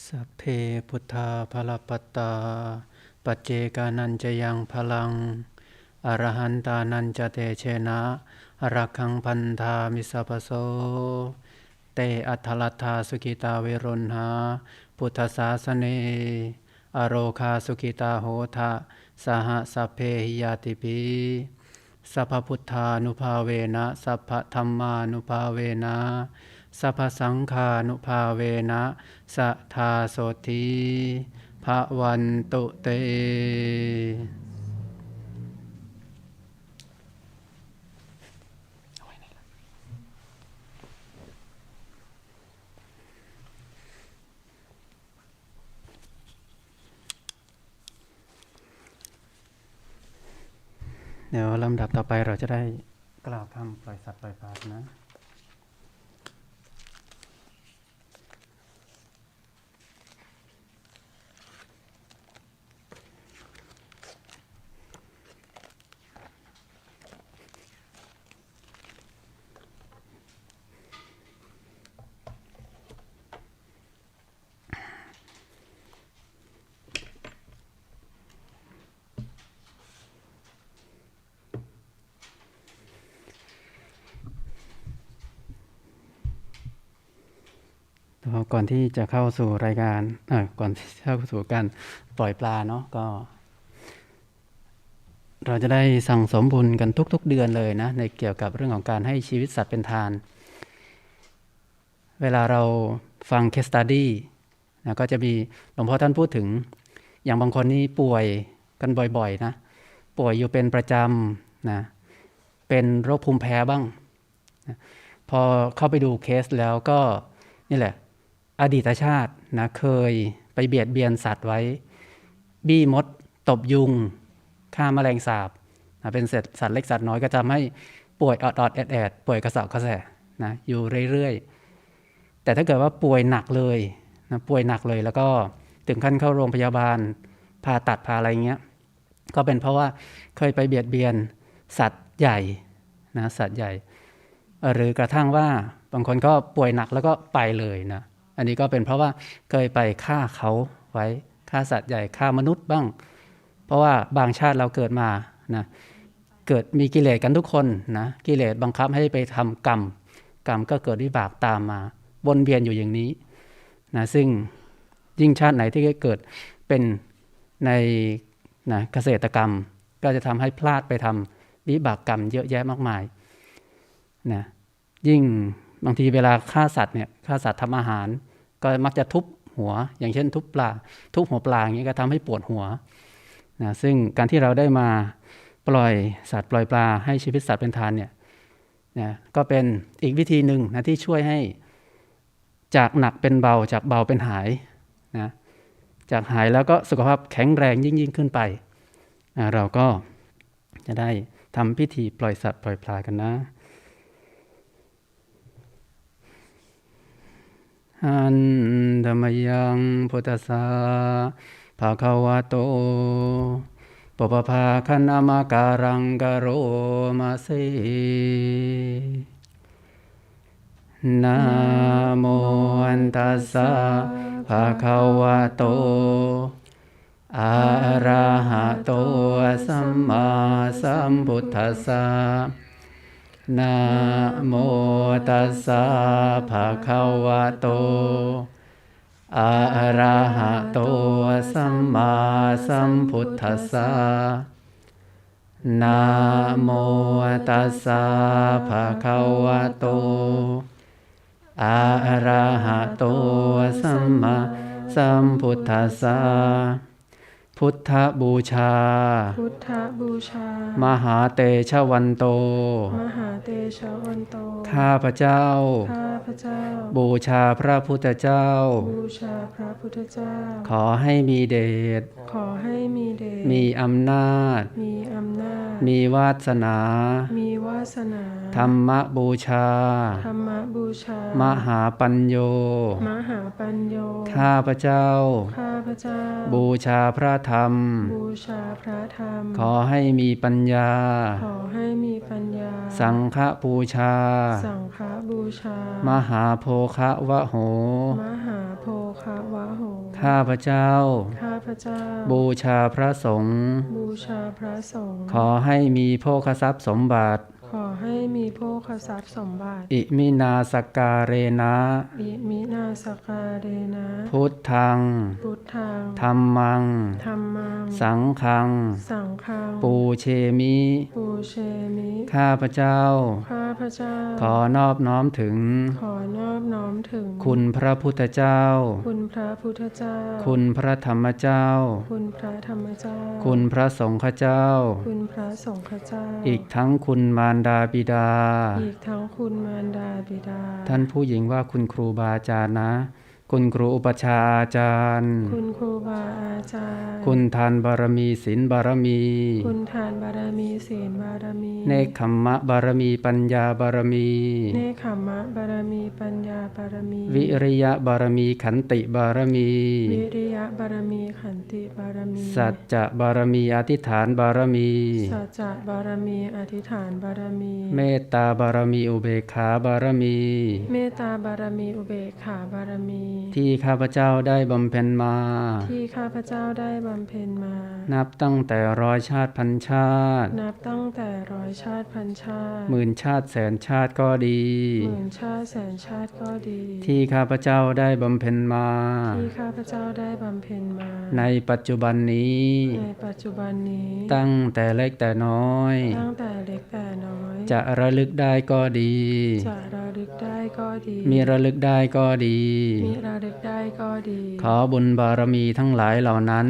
สัพเพพุทธาภลปัตตาปัจเจกานันจะยังพลังอรหันตานันจะเตเชนะรักขังพันธามิสัพพโสเตอัทธลัทธาสุขิตาเวรุณหาพุทธศาสเนอโรคาสุขิตาโหทะสหสัพเพหิยาติปิสัพพพุทธานุภาเวนะสัพพธัมมานุภาเวนะสัพพสังฆานุภาเวนะสัทธาโสธีภวันตุเตเดี๋ยวลำดับต่อไปเราจะได้กล่าวคำปล่อยสัตว์ปล่อยปลานะก่อนที่จะเข้าสู่รายการก่อนที่จะเข้าสู่การปล่อยปลาเนาะก็เราจะได้สั่งสมบุญกันทุกๆเดือนเลยนะในเกี่ยวกับเรื่องของการให้ชีวิตสัตว์เป็นทานเวลาเราฟัง case study นะก็จะมีหลวงพ่อท่านพูดถึงอย่างบางคนนี่ป่วยกันบ่อยๆนะป่วยอยู่เป็นประจำนะเป็นโรคภูมิแพ้บ้างนะพอเข้าไปดูเคสแล้วก็นี่แหละอดีตชาตินะเคยไปเบียดเบียนสัตว์ไว้บี้มดตบยุงฆ่าแมลงสาบนะเป็นสัตว์เล็กสัตว์น้อยก็ทำให้ป่วยออดๆแอดๆป่วยกระสับกระส่ายนะอยู่เรื่อยๆแต่ถ้าเกิดว่าป่วยหนักเลยนะป่วยหนักเลยแล้วก็ถึงขั้นเข้าโรงพยาบาลผ่าตัดผ่าอะไรเงี้ยก็เป็นเพราะว่าเคยไปเบียดเบียนสัตว์ใหญ่นะสัตว์ใหญ่หรือกระทั่งว่าบางคนก็ป่วยหนักแล้วก็ไปเลยนะอันนี้ก็เป็นเพราะว่าเคยไปฆ่าเขาไว้ฆ่าสัตว์ใหญ่ฆ่ามนุษย์บ้างเพราะว่าบางชาติเราเกิดมานะเกิดมีกิเลสกันทุกคนนะกิเลสบังคับให้ไปทำกรรมก็เกิดวิบากตามมาวนเวียนอยู่อย่างนี้นะซึ่งยิ่งชาติไหนที่เกิดเป็นในนะเกษตรกรรมก็จะทำให้พลาดไปทำวิบากกรรมเยอะแยะมากมายนะยิ่งบางทีเวลาฆ่าสัตว์เนี่ยฆ่าสัตว์ทำอาหารก็มักจะทุบหัวอย่างเช่นทุบหัวปลาอย่างนี้ก็ทำให้ปวดหัวนะซึ่งการที่เราได้มาปล่อยสัตว์ปล่อยปลาให้ชีวิตสัตว์เป็นทานเนี่ยนะก็เป็นอีกวิธีหนึ่งนะที่ช่วยให้จากหนักเป็นเบาจากเบาเป็นหายนะจากหายแล้วก็สุขภาพแข็งแรงยิ่งขึ้นไปนะเราก็จะได้ทำพิธีปล่อยสัตว์ปล่อยปลากันนะอันธรรมยังพุทธัสสะภะคะวะโตปุปภาคันามะการังกโรมาเสนะโมตัสสะภะคะวะโตอะระหะโตสัมมาสัมพุทธัสสะนะโมตัสสะภะคะวะโตอะระหะโตสัมมาสัมพุทธัสสะนะโมตัสสะภะคะวะโตอะระหะโตสัมมาสัมพุทธัสสะพุทธบูชามหาเตชะวันโตข้าพเจ้าบูชาพระพุทธเจ้าขอให้มีเดชมีอำนาจมีวาสนาธรรมบูชามหาปัญโยข้าพเจ้าบูชาพระธรรมขอให้มีปัญญาสังฆบูชามหาโภคะวะโห คาวะโหข้าพเจ้าข้าพเจ้าบูชาพระสงฆ์บูชาพระสงฆ์ขอให้มีโภคทรัพย์สมบัติขอให้มีโภคทรัพย์สมบัติอิมินาสการเรนะอิมินาสการเรนะพุทธังพุทธังธัมมังธัมมังสังฆังสังฆังปูเชมิปูเชมิข้าพเจ้าข้าพเจ้าขอนอบน้อมถึงขอนอบน้อมถึงคุณพระพุทธเจ้าคุณพระพุทธเจ้าคุณพระธรรมเจ้าคุณพระธรรมเจ้าคุณพระสงฆ์เจ้าคุณพระสงฆ์เจ้าอีกทั้งคุณมารดาบิดาอีกทั้งคุณมารดาบิดาท่านผู้หญิงว่าคุณครูบาอาจารย์นะคุณครูอุปัชฌาย์อาจารย์คุณครูบาอาจารย์คุณทานบารมีศีลบารมีคุณทานบารมีศีลบารมีเนคขมมะบารมีปัญญาบารมีเนคขมมะบารมีปัญญาบารมีวิริยะบารมีขันติบารมีวิริยะบารมีขันติบารมีสัจจะบารมีอธิษฐานบารมีสัจจะบารมีอธิษฐานบารมีเมตตาบารมีอุเบกขาบารมีเมตตาบารมีอุเบกขาบารมีที่ข้าพเจ้าได้บำเพ็ญมาที่ข้าพเจ้าได้บำเพ็ญมานับตั้งแต่ร้อยชาติพันชาตินับตั้งแต่ร้อยชาติพันชาติหมื่นชาติแสนชาติก็ดีหมื่นชาติแสนชาติก็ดีที่ข้าพเจ้าได้บำเพ็ญมาที่ข้าพเจ้าได้บำเพ็ญมาในปัจจุบันนี้ในปัจจุบันนี้ตั้งแต่เล็กแต่น้อยตั้งแต่เล็กแต่น้อยจะระลึกได้ก็ดีจะระลึกได้ก็ดีมีระลึกได้ก็ดีมีระลึกได้ก็ดีขอบุญบารมีทั้งหลายเหล่านั้น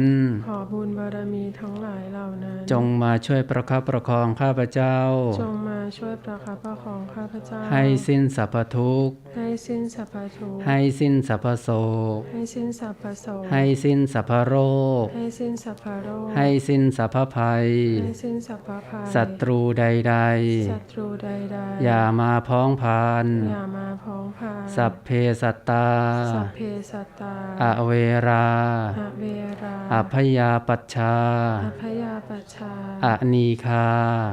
ขอบุญบารมีทั้งหลายเหล่านั้นจงมาช่วยประคับประคองข้าพเจ้าจงมาช่วยประคับประคองข้าพเจ้าให้สิ้นสรรพทุกข์ให้สิ้นสรรพทุกข์ให้สิ้นสรรพโศกให้สิ้นสรรพโศกให้สิ้นสรรพโรคให้สิ้นสรรพโรคให้สิ้นสรรพภัยให้สิ้นสรรพภัยศัตรูใดๆศัตรูใดๆอย่ามาพ้องพานอย่ามาพ้องพานสัพเพสัตตาสัพเพสัตตาอเวราอเวราอพยาปัชชาอพยาปัชชาอนีคา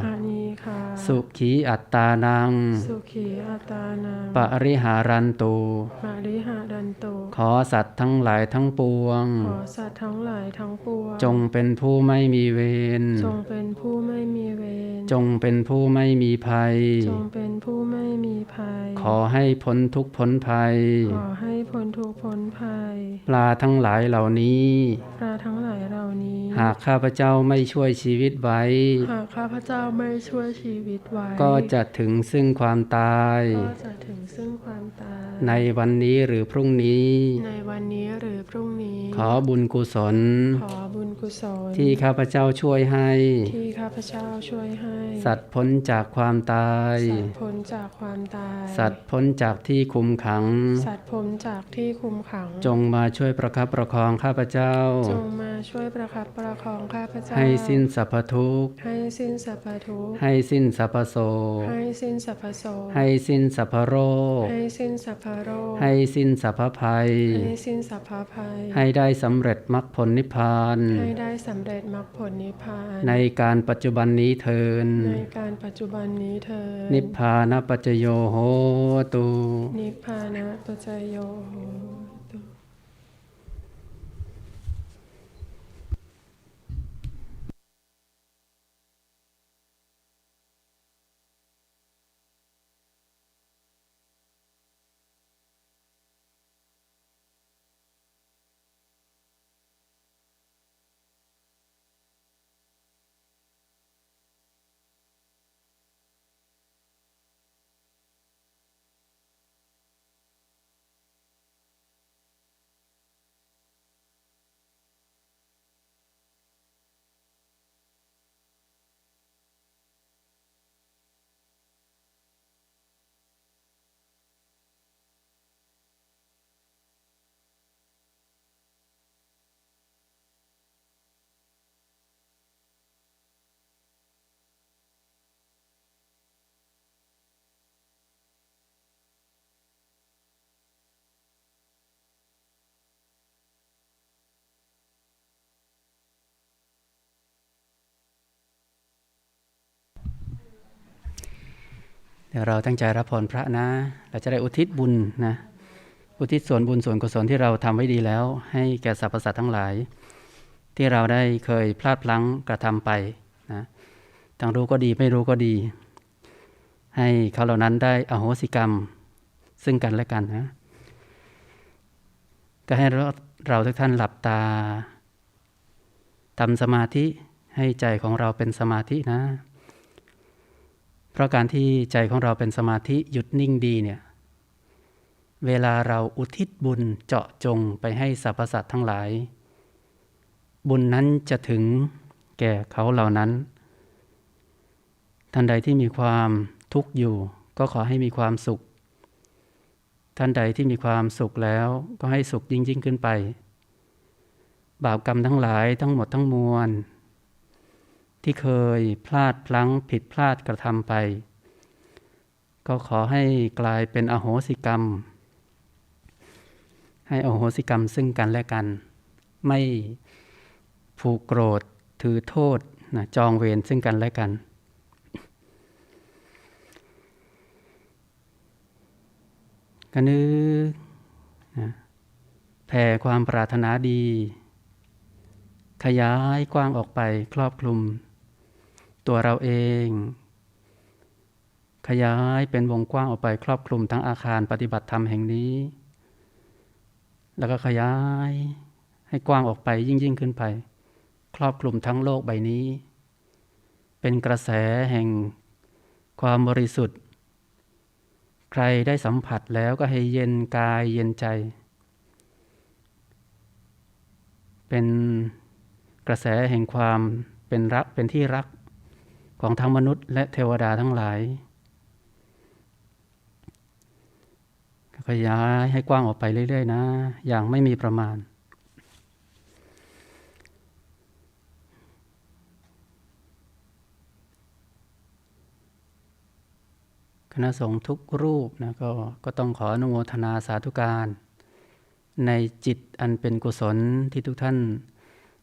อนีคาสุขีอัตตานังสุขีอัตตานังปริหารันตุปริหารันตุขอสัตว์ทั้งหลายทั้งปวงขอสัตว์ทั้งหลายทั้งปวงจงเป็นผู้ไม่มีเวรจงเป็นผู้ไม่มีเวรจงเป็นผู้ไม่มีภัยจงเป็นผู้ไม่มีภัยขอให้พ้นทุกข์พ้นภัยขอให้พ้นทุกข์พ้นภัยปลาทั้งหลายเหล่านี้ปลาทั้งหลายเหล่านี้หากข้าพเจ้าไม่ช่วยชีวิตไว้หากข้าพเจ้าไม่ช่วยชีวิตไว้ก็จะถึงซึ่งความตายก็จะถึงซึ่งความตายในวันนี้หรือพรุ่งนี้ในวันนี้หรือพรุ่งนี้ขอบุญกุศลขอบุญกุศลที่ข้าพเจ้าช่วยให้ที่ข้าพเจ้าช่วยให้สัตว์พ้นจากความตายสัตว์พ้นจากความตายสัตว์พ้นจากที่คุมขังสัตว์พ้นจากที่คุมขังจงมาช่วยประคับประคองข้าพเจ้าจงมาช่วยประคับประคองข้าพเจ้าให้สิ้นสรรพทุกข์ให้สิ้นสรรพทุกข์ให้สิ้นสรรพโศกให้สิ้นสรรพโศกให้สิ้นสรรพโรคให้สิ้นสรรพโรคให้สิ้นสรรพภัยให้สิ้นสรรพภัยให้ได้สำเร็จมรรคผลนิพพานให้ได้สำเร็จมรรคผลนิพพานในการปัจจุบันนี้เทินในการปัจจุบันนี้เถิดนิพพานปัจจโยโหตุนิพพานปัจจโยโหตุเดี๋ยวเราตั้งใจรับพรพระนะเราจะได้อุทิศบุญนะ อุทิศส่วนบุญส่วนกุศลที่เราทำไว้ดีแล้วให้แก่สรรพสัตว์ทั้งหลายที่เราได้เคยพลาดพลั้งกระทำไปนะทั้งรู้ก็ดีไม่รู้ก็ดีให้เขาเหล่านั้นได้อโหสิกรรมซึ่งกันและกันนะก็ให้เราทุกท่านหลับตาทำสมาธิให้ใจของเราเป็นสมาธินะเพราะการที่ใจของเราเป็นสมาธิหยุดนิ่งดีเนี่ยเวลาเราอุทิศบุญเจาะจงไปให้สรรพสัตว์ทั้งหลายบุญนั้นจะถึงแก่เขาเหล่านั้นท่านใดที่มีความทุกข์อยู่ก็ขอให้มีความสุขท่านใดที่มีความสุขแล้วก็ให้สุขยิ่งขึ้นไปบาปกรรมทั้งหลายทั้งหมดทั้งมวลที่เคยพลาดพลั้งผิดพลาดกระทำไปก็ขอให้กลายเป็นอโหสิกรรมให้อโหสิกรรมซึ่งกันและกันไม่ผูกโกรธถือโทษนะจองเวรซึ่งกันและกันก็นึกนะแผ่ความปรารถนาดีขยายกว้างออกไปครอบคลุมตัวเราเองขยายเป็นวงกว้างออกไปครอบคลุมทั้งอาคารปฏิบัติธรรมแห่งนี้แล้วก็ขยายให้กว้างออกไปยิ่งขึ้นไปครอบคลุมทั้งโลกใบนี้เป็นกระแสแห่งความบริสุทธิ์ใครได้สัมผัสแล้วก็ให้เย็นกายเย็นใจเป็นกระแสแห่งความเป็นรักเป็นที่รักของทั้งมนุษย์และเทวดาทั้งหลายขยายให้กว้างออกไปเรื่อยๆนะอย่างไม่มีประมาณคณะสงฆ์ทุกรูปนะก็ต้องขออนุโมทนาสาธุการในจิตอันเป็นกุศลที่ทุกท่าน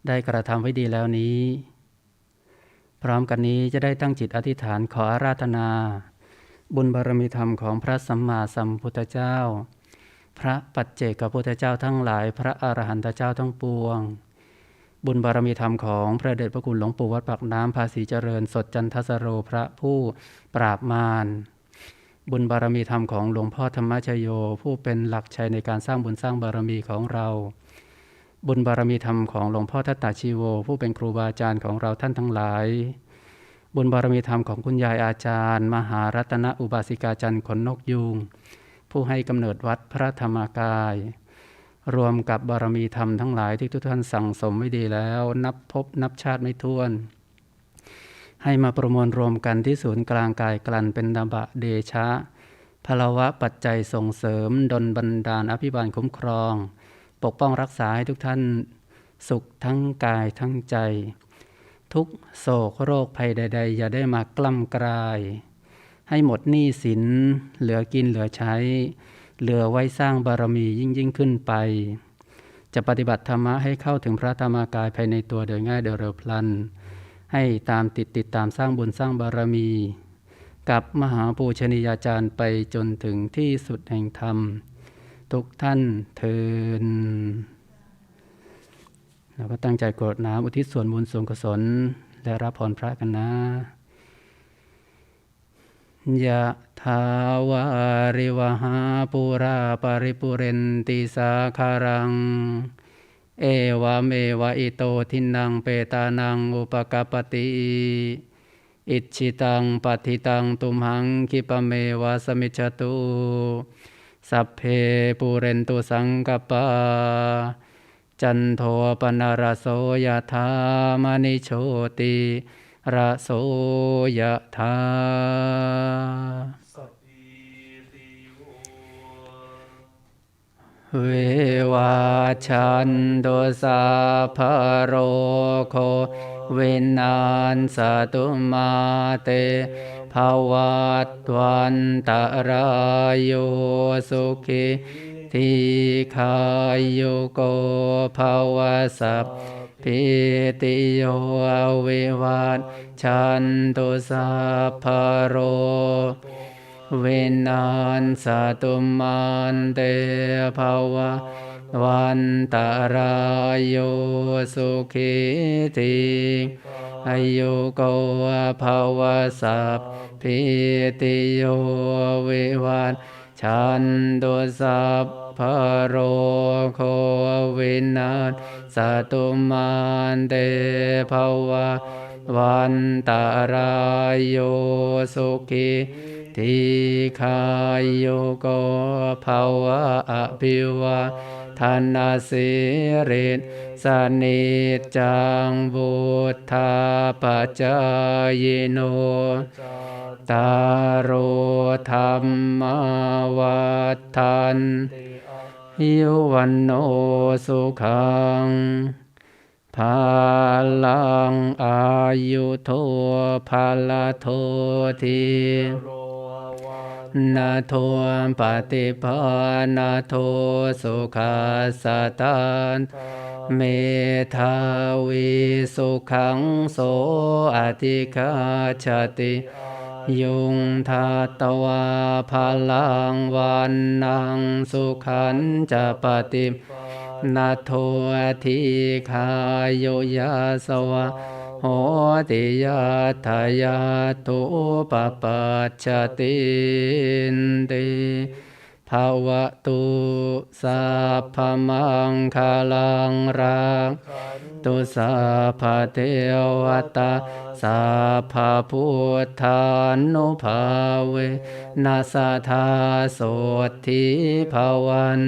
ได้กระทำไว้ดีแล้วนี้พร้อมกันนี้จะได้ตั้งจิตอธิษฐานขออาราธนาบุญบารมีธรรมของพระสัมมาสัมพุทธเจ้าพระปัจเจกพุทธเจ้าทั้งหลายพระอรหันตเจ้าทั้งปวงบุญบารมีธรรมของพระเดชพระคุณหลวงปู่วัดปากน้ำภาษีเจริญสดจันทสโรพระผู้ปราบมารบุญบารมีธรรมของหลวงพ่อธรรมชโยผู้เป็นหลักชัยในการสร้างบุญสร้างบารมีของเราบุญบารมีธรรมของหลวงพ่อทัตตาชีโวผู้เป็นครูบาอาจารย์ของเราท่านทั้งหลายบุญบารมีธรรมของคุณยายอาจารย์มหารัตนอุบาสิกาจันทร์ขนนกยูงผู้ให้กำเนิดวัดพระธรรมกายรวมกับบารมีธรรมทั้งหลายที่ทุกท่านสั่งสมไว้ดีแล้วนับพบนับชาติไม่ถ้วนให้มาประมวลรวมกันที่ศูนย์กลางกายกลั่นเป็นนาบะเดชะพลวะปัจจัยส่งเสริมดลบันดาลอภิบาลคุ้มครองปกป้องรักษาให้ทุกท่านสุขทั้งกายทั้งใจทุกโศกโรคภัยใดๆอย่าได้มากล้ำกลายให้หมดหนี้สินเหลือกินเหลือใช้เหลือไว้สร้างบารมียิ่งขึ้นไปจะปฏิบัติธรรมะให้เข้าถึงพระธรรมกายภายในตัวโดยง่ายโดยเร็วพลันให้ตามติดตามสร้างบุญสร้างบารมีกับมหาปูชนียาจารย์ไปจนถึงที่สุดแห่งธรรมทุกท่านเทินเราก็ตั้งใจกรวดน้ำอุทิศส่วนบุญส่วนกุศลและรับพรพระกันนะยะถาวาริวหาปุราปริปุเรนติสาคารังเอวะเมวะอิโตทินังเปตานังอุปกปปติอิชิตังปฏิตังตุมหังคิปะเมวะสมิจฉตุสัพเพปุเรนตุสังกปปาจันโทปนรโสยถามณิโชติระโสยถาเววาชันโตสัพพโรโควินาศสตุมาเตภวัตวันตรายโยสุขิทีขายุโกภวสัพพิติโยวิวัชชันตุสัพพโร วินาศสตุมันเตภวะวันตรายโยสุขิติอายุโกภวสัพพิติโยวิวัชชันตุสัพพะโรโควินาศสตุมันเตภวะวันตรายโยสุขิติขายุโกภวะอภิวาทนาสิริสนิจจังวุธาปัจจายโนตารโรธรรมวัฏฐันยุวันโนสุขังภาลังอายุโทภาลโททีนาโทปฏิภาณาโทสุขัสสตันเมธาวิสุขังโสอติคาชติยุงทัตตวาภาลังวันนังสุขันจะปฏินาโททิคายุยาสวะโหติยาทายาตุปปัจจตินติภาวะตุสัพพมังคลังรักตุสัพพเทวตาสัพพพุทธานุภาเวนัสสทาโสทิภวัน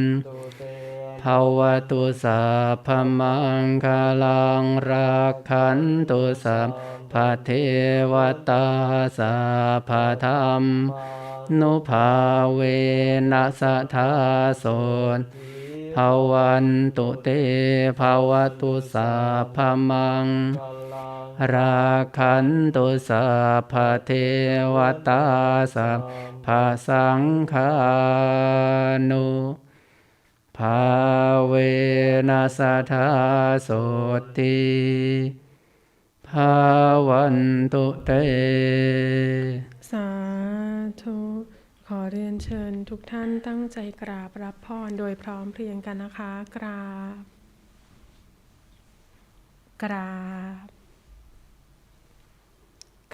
ภาวะตุสัพพมังคลังรักขันตุสัพพเทวตาสัพพธรรมนุภาเวนัสสทาโสภวันตุเตภาวะตุสัพพมังราคันตุสัพพเทวตาสัพพสังฆานุภาเวนัสสทาโสติภาวันตุเตสาธุขอเรียนเชิญทุกท่านตั้งใจกราบรับพรโดยพร้อมเพรียงกันนะคะกราบกราบ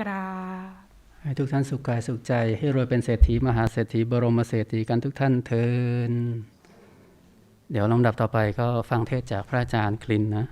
กราบให้ทุกท่านสุขกายสุขใจให้รวยเป็นเศรษฐีมหาเศรษฐีบรมเศรษฐีกันทุกท่านเทินเดี๋ยวลำดับต่อไปก็ฟังเทศจากพระอาจารย์คลินนะ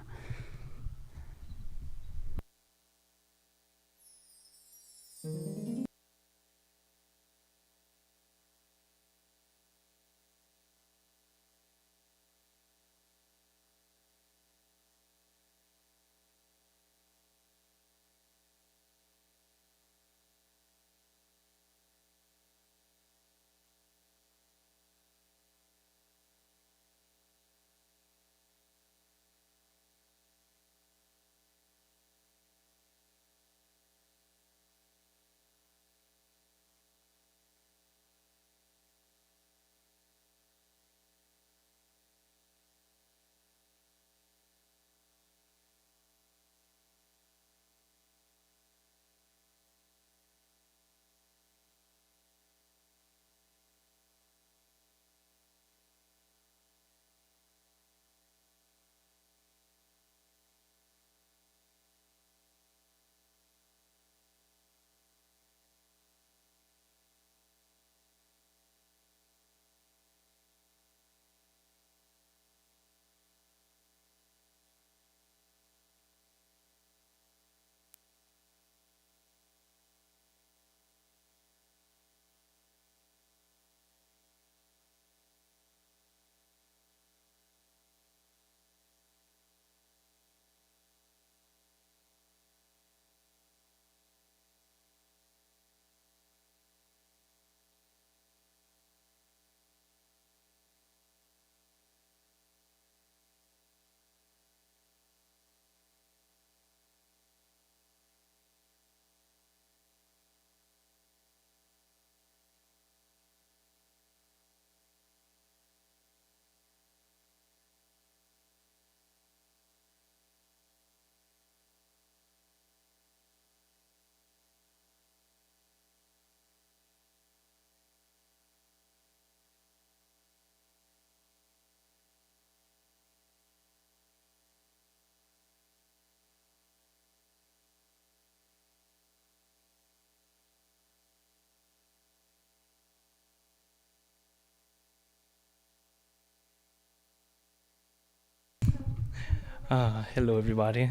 Hello, everybody.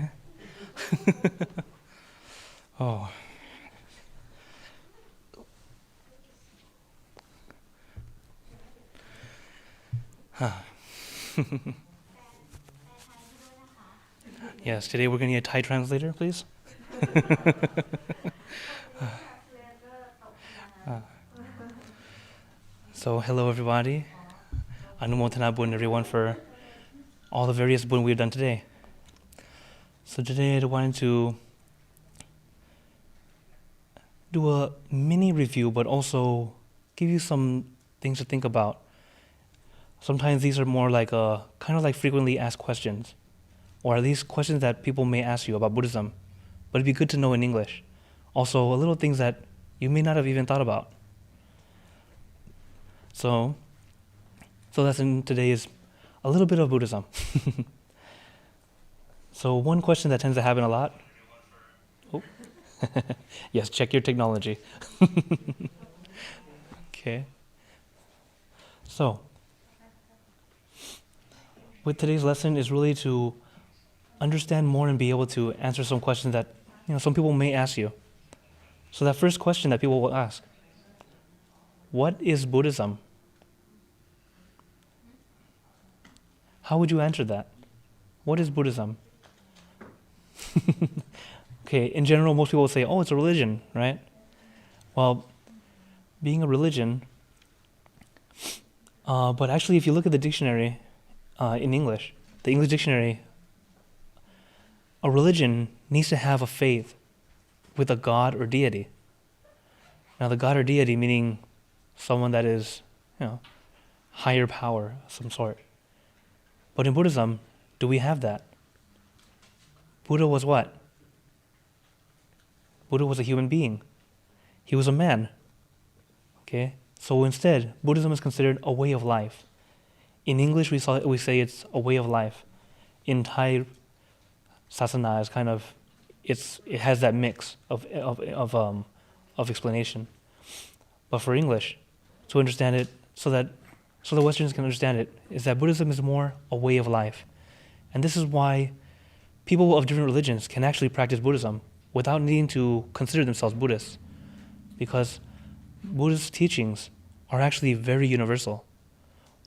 Oh. Yes, today we're going to need a Thai translator, please. So, hello, everybody. Anumotana bun, everyone, for all the various bun we've done today. So today I wanted to do a mini review, but also give you some things to think about. Sometimes these are more like kind of like frequently asked questions, or at least questions that people may ask you about Buddhism, but it'd be good to know in English. Also, a little things that you may not have even thought about. So lesson today is a little bit of Buddhism. So one question that tends to happen a lot. Oh. Yes, check your technology. Okay. So, with today's lesson is really to understand more and be able to answer some questions that some people may ask you. So that first question that people will ask, what is Buddhism? How would you answer that? What is Buddhism? Okay, in general, most people will say, oh, it's a religion, right? Well, being a religion, but actually if you look at the dictionary in English, the English dictionary, a religion needs to have a faith with a god or deity. Now the god or deity meaning someone that is, higher power of some sort. But in Buddhism, do we have that? Buddha was what? Buddha was a human being. He was a man. Okay? So instead, Buddhism is considered a way of life. In English, we say it's a way of life. In Thai, sasana is kind of, it has that mix of explanation. But for English, to understand it, so the Westerners can understand it, is that Buddhism is more a way of life. And this is why people of different religions can actually practice Buddhism without needing to consider themselves Buddhists. Because Buddhist teachings are actually very universal,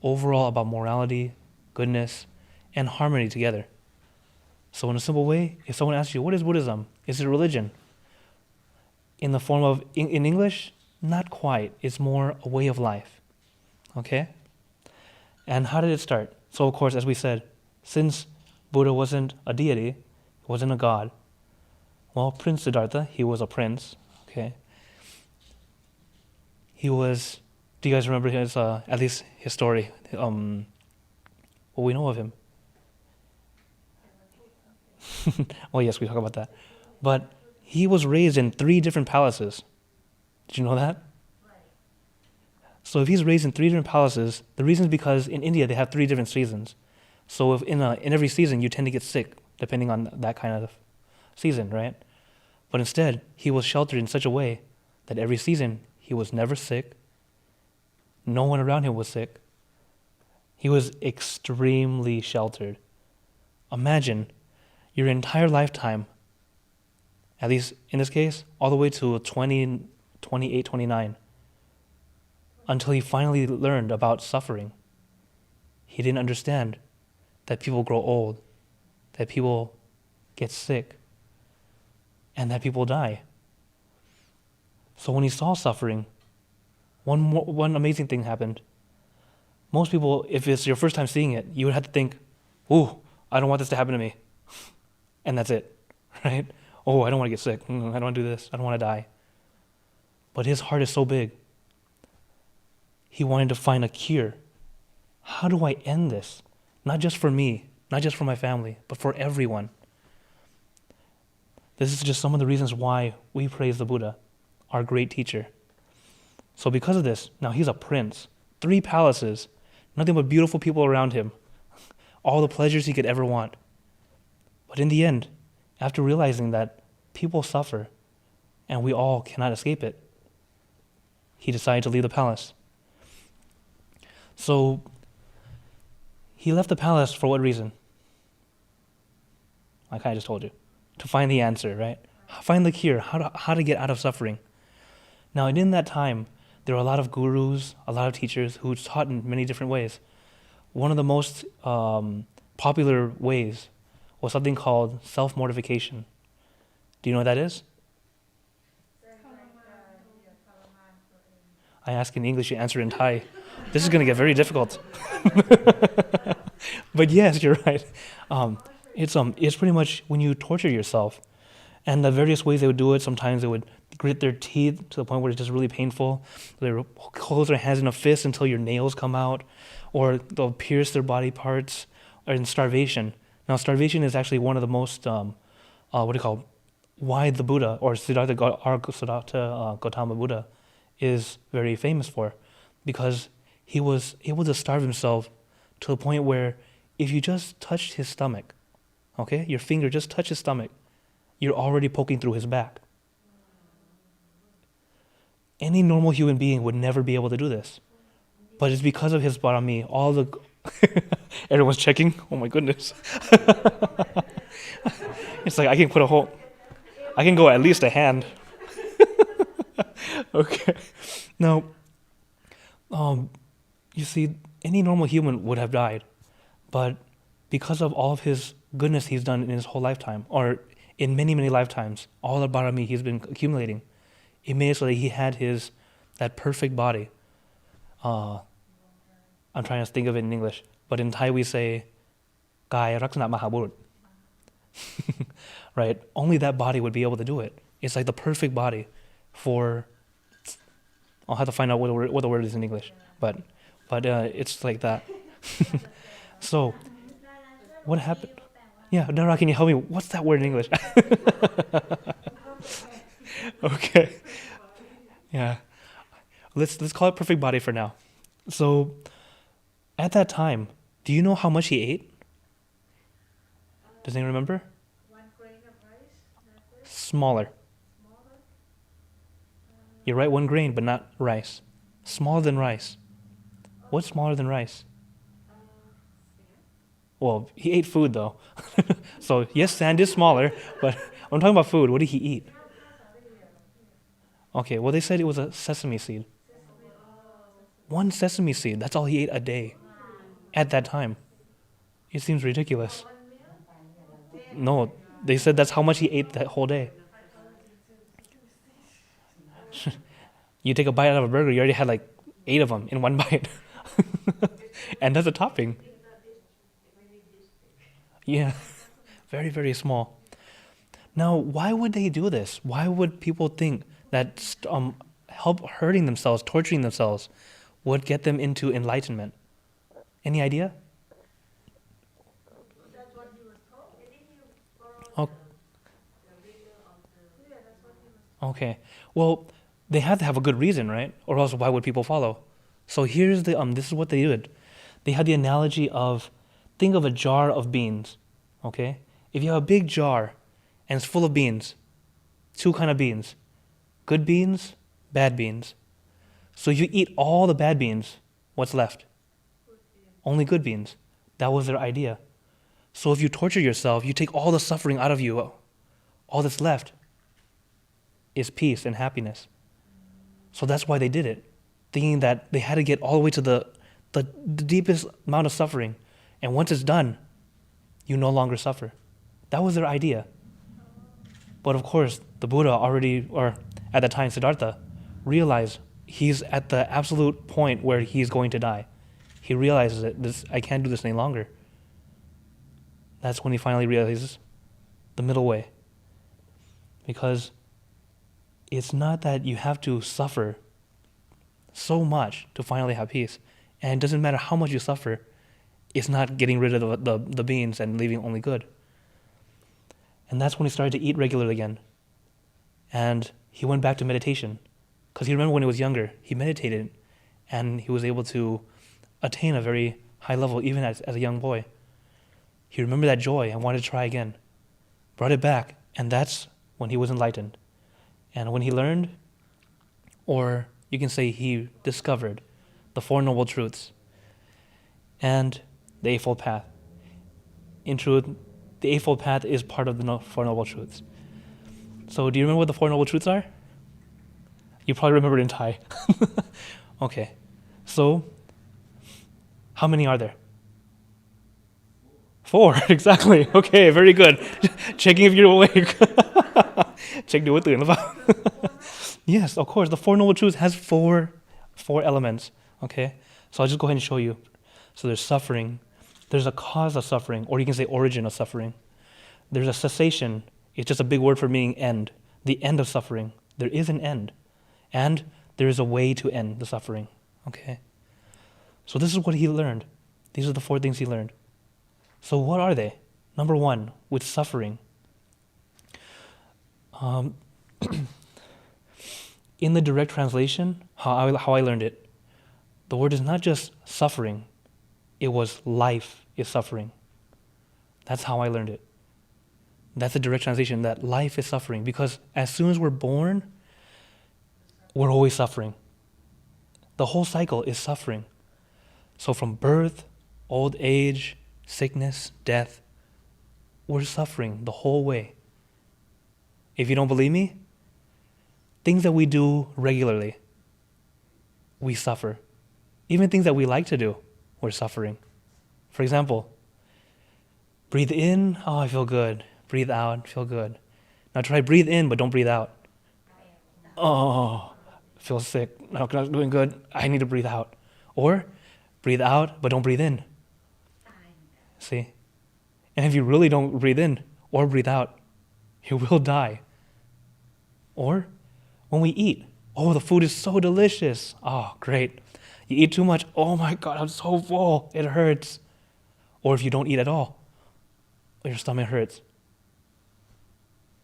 overall about morality, goodness, and harmony together. So in a simple way, if someone asks you, what is Buddhism? Is it a religion? In the form of, in English, not quite. It's more a way of life. Okay? And how did it start? So of course, as we said, since Buddha wasn't a deity, wasn't a god, well, Prince Siddhartha, he was a prince, okay? He was, do you guys remember his, at least his story, what we know of him? Well, yes, we talk about that. But he was raised in 3 different palaces. Did you know that? So if he's raised in 3 different palaces, the reason is because in India they have 3 different seasons. So if in every season you tend to get sick, depending on that kind of season, right? But instead, he was sheltered in such a way that every season he was never sick. No one around him was sick. He was extremely sheltered. Imagine your entire lifetime, at least in this case, all the way to 20, 28, 29, until he finally learned about suffering. He didn't understand that people grow old, that people get sick, and that people die. So when he saw suffering, one amazing thing happened. Most people, if it's your first time seeing it, you would have to think, ooh, I don't want this to happen to me. And that's it, right? Oh, I don't want to get sick. I don't want to do this. I don't want to die. But his heart is so big. He wanted to find a cure. How do I end this? Not just for me, not just for my family, but for everyone. This is just some of the reasons why we praise the Buddha, our great teacher. So because of this, now he's a prince. 3 palaces, nothing but beautiful people around him, all the pleasures he could ever want. But in the end, after realizing that people suffer and we all cannot escape it, he decided to leave the palace. So he left the palace for what reason? I kind of just told you. To find the answer, right? Find the cure, how to get out of suffering. Now, in that time, there were a lot of gurus, a lot of teachers who taught in many different ways. One of the most popular ways was something called self-mortification. Do you know what that is? I ask in English, you answer in Thai. This is going to get very difficult. But yes, you're right. It's pretty much when you torture yourself, and the various ways they would do it. Sometimes they would grit their teeth to the point where it's just really painful. They would close their hands in a fist until your nails come out, or they'll pierce their body parts, or in starvation. Now, starvation is actually one of the most, why the Buddha, or Siddhartha Gautama Buddha, is very famous for, because he was able to starve himself to the point where if you just touched his stomach, okay, your finger just touched his stomach, you're already poking through his back. Any normal human being would never be able to do this. But it's because of his barami, all the... Everyone's checking? Oh my goodness. It's like I can go at least a hand. Okay. Now, you see, any normal human would have died. But because of all of his goodness he's done in his whole lifetime, or in many, many lifetimes, all the barami he's been accumulating, it made it so that he had that perfect body. I'm trying to think of it in English, but in Thai we say, Kaya Raksana Mahaburut. Right? Only that body would be able to do it. It's like the perfect body for... I'll have to find out what the word is in English, but it's like that. So, what happened? Yeah, Dara, can you help me? What's that word in English? Okay. Yeah. Let's call it perfect body for now. So, at that time, do you know how much he ate? Does anyone remember? 1 grain of rice. Smaller. You're right, 1 grain, but not rice. Smaller than rice. What's smaller than rice? Well, he ate food though. So yes, sand is smaller, but I'm talking about food. What did he eat? Okay, well they said it was a sesame seed. 1 sesame seed, that's all he ate a day. At that time. It seems ridiculous. No, they said that's how much he ate that whole day. You take a bite out of a burger, you already had like 8 of them in 1 bite. And that's a topping. Yeah, very, very small. Now, why would they do this? Why would people think that help hurting themselves, torturing themselves, would get them into enlightenment? Any idea? That's what he was told. Oh. Okay. Well, they have to have a good reason, right? Or else why would people follow? So here's this is what they did. They had the analogy of, think of a jar of beans, okay? If you have a big jar and it's full of beans, 2 kind of beans, good beans, bad beans. So you eat all the bad beans, what's left? Only good beans. That was their idea. So if you torture yourself, you take all the suffering out of you, all that's left is peace and happiness. So that's why they did it, thinking that they had to get all the way to the deepest amount of suffering. And once it's done, you no longer suffer. That was their idea. But of course, the Buddha already, or at that time, Siddhartha, realized he's at the absolute point where he's going to die. He realizes that I can't do this any longer. That's when he finally realizes the middle way. Because it's not that you have to suffer so much to finally have peace. And it doesn't matter how much you suffer, it's not getting rid of the beans and leaving only good. And that's when he started to eat regularly again. And he went back to meditation. Because he remembered when he was younger, he meditated and he was able to attain a very high level even as a young boy. He remembered that joy and wanted to try again. Brought it back, and that's when he was enlightened. And when he learned, or you can say he discovered, the 4 Noble Truths and the Eightfold Path. In truth, The Eightfold Path is part of the Four Noble Truths. So do you remember what the Four Noble Truths are? You probably remember it in Thai. Okay. So, how many are there? 4, exactly. Okay, very good. Checking if you're awake. Check ดูว่าตื่นหรือเปล่า Yes, of course. The Four Noble Truths has four elements. Okay? So I'll just go ahead and show you. So there's suffering. There's a cause of suffering, or you can say origin of suffering. There's a cessation. It's just a big word for meaning end. The end of suffering. There is an end. And there is a way to end the suffering. Okay? So this is what he learned. These are the 4 things he learned. So what are they? Number 1, with suffering. In the direct translation, how I learned it, the word is not just suffering. It was life is suffering. That's how I learned it. That's the direct translation, that life is suffering. Because as soon as we're born, we're always suffering. The whole cycle is suffering. So from birth, old age, sickness, death, we're suffering the whole way. If you don't believe me, things that we do regularly, we suffer. Even things that we like to do, we're suffering. For example, breathe in, oh, I feel good. Breathe out, feel good. Now try breathe in, but don't breathe out. Oh, feel sick. Not doing good. I need to breathe out. Or breathe out, but don't breathe in. See? And if you really don't breathe in or breathe out, you will die. Or when we eat, oh, the food is so delicious. Oh, great. You eat too much. Oh my God, I'm so full. It hurts. Or if you don't eat at all, your stomach hurts.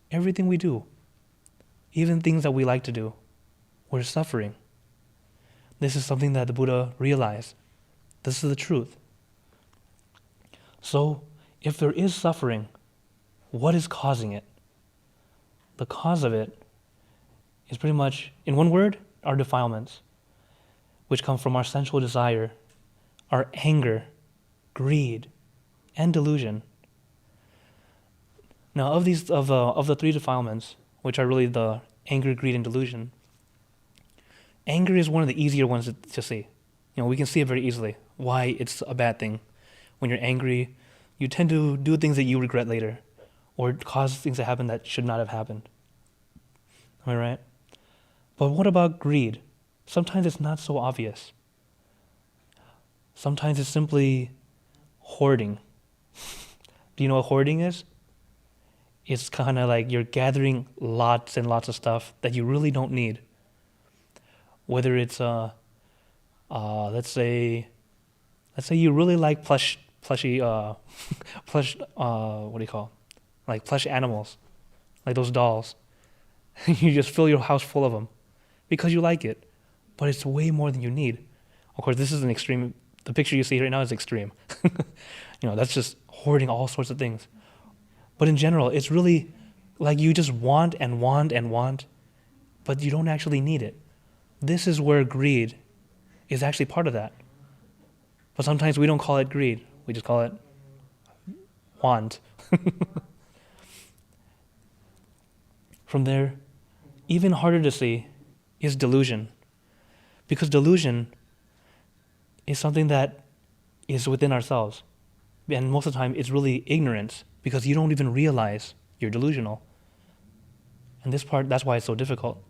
Everything we do, even things that we like to do, we're suffering. This is something that the Buddha realized. This is the truth. So, if there is suffering, what is causing it? The cause of it is pretty much, in one word, our defilements, which come from our sensual desire, our anger, greed, and delusion. Now, of the 3 defilements, which are really the anger, greed, and delusion, anger is one of the easier ones to see. We can see it very easily, why it's a bad thing. When you're angry, you tend to do things that you regret later, or cause things to happen that should not have happened. Am I right? But what about greed? Sometimes it's not so obvious. Sometimes it's simply hoarding. Do you know what hoarding is? It's kind of like you're gathering lots and lots of stuff that you really don't need. Whether it's let's say you really like plushy what do you call, like plush animals, like those dolls. You just fill your house full of them because you like it, but it's way more than you need. Of course, this is an extreme. The picture you see right now is extreme. That's just hoarding all sorts of things. But in general, it's really like you just want and want and want, but you don't actually need it. This is where greed is actually part of that. But sometimes we don't call it greed. We just call it want. From there, even harder to see is delusion. Because delusion is something that is within ourselves. And most of the time, it's really ignorance, because you don't even realize you're delusional. And this part, that's why it's so difficult.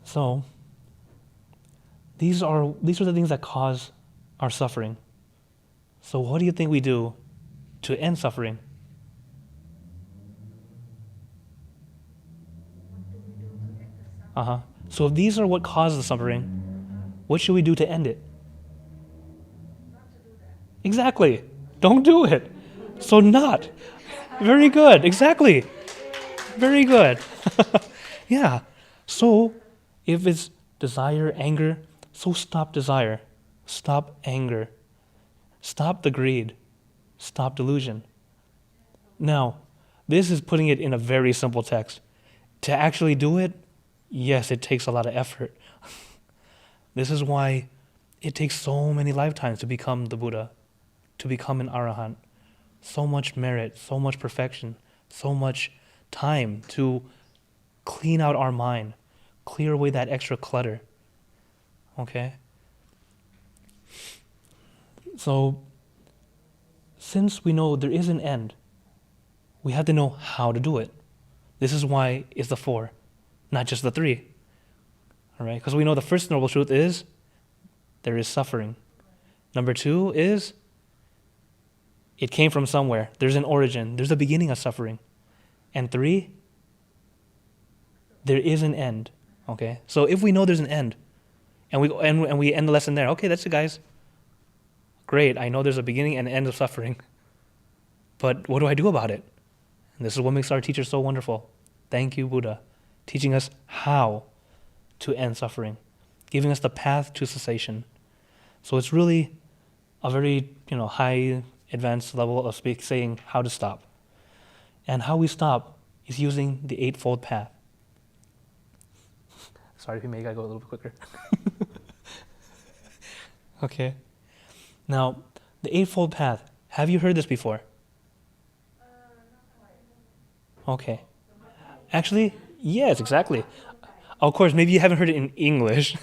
So, these are the things that cause our suffering. So what do you think we do to end suffering? So if these are what causes the suffering, what should we do to end it? Exactly. Don't do it. So not. Very good. Exactly. Very good. Yeah. So if it's desire, anger, so stop desire. Stop anger. Stop the greed. Stop delusion. Now, this is putting it in a very simple text. To actually do it, yes, it takes a lot of effort. This is why it takes so many lifetimes to become the Buddha, to become an Arahant. so much merit, so much perfection, so much time to clean out our mind, clear away that extra clutter. Okay? So, since we know there is an end, we have to know how to do it. This is why it's the 4, not just the 3. All right? Because we know the first noble truth is there is suffering. Number 2 is it came from somewhere. There's an origin. There's a beginning of suffering. And 3, there is an end. Okay? So if we know there's an end, and we end the lesson there, okay, that's it, guys. Great, I know there's a beginning and an end of suffering. But what do I do about it? And this is what makes our teacher so wonderful. Thank you, Buddha, teaching us how to end suffering, giving us the path to cessation. So it's really a very, high advanced level of saying how to stop. And how we stop is using the Eightfold Path. Sorry if you make I go a little bit quicker. Okay. Now, the Eightfold Path, have you heard this before? Okay. Actually, yes, exactly. Of course, maybe you haven't heard it in English,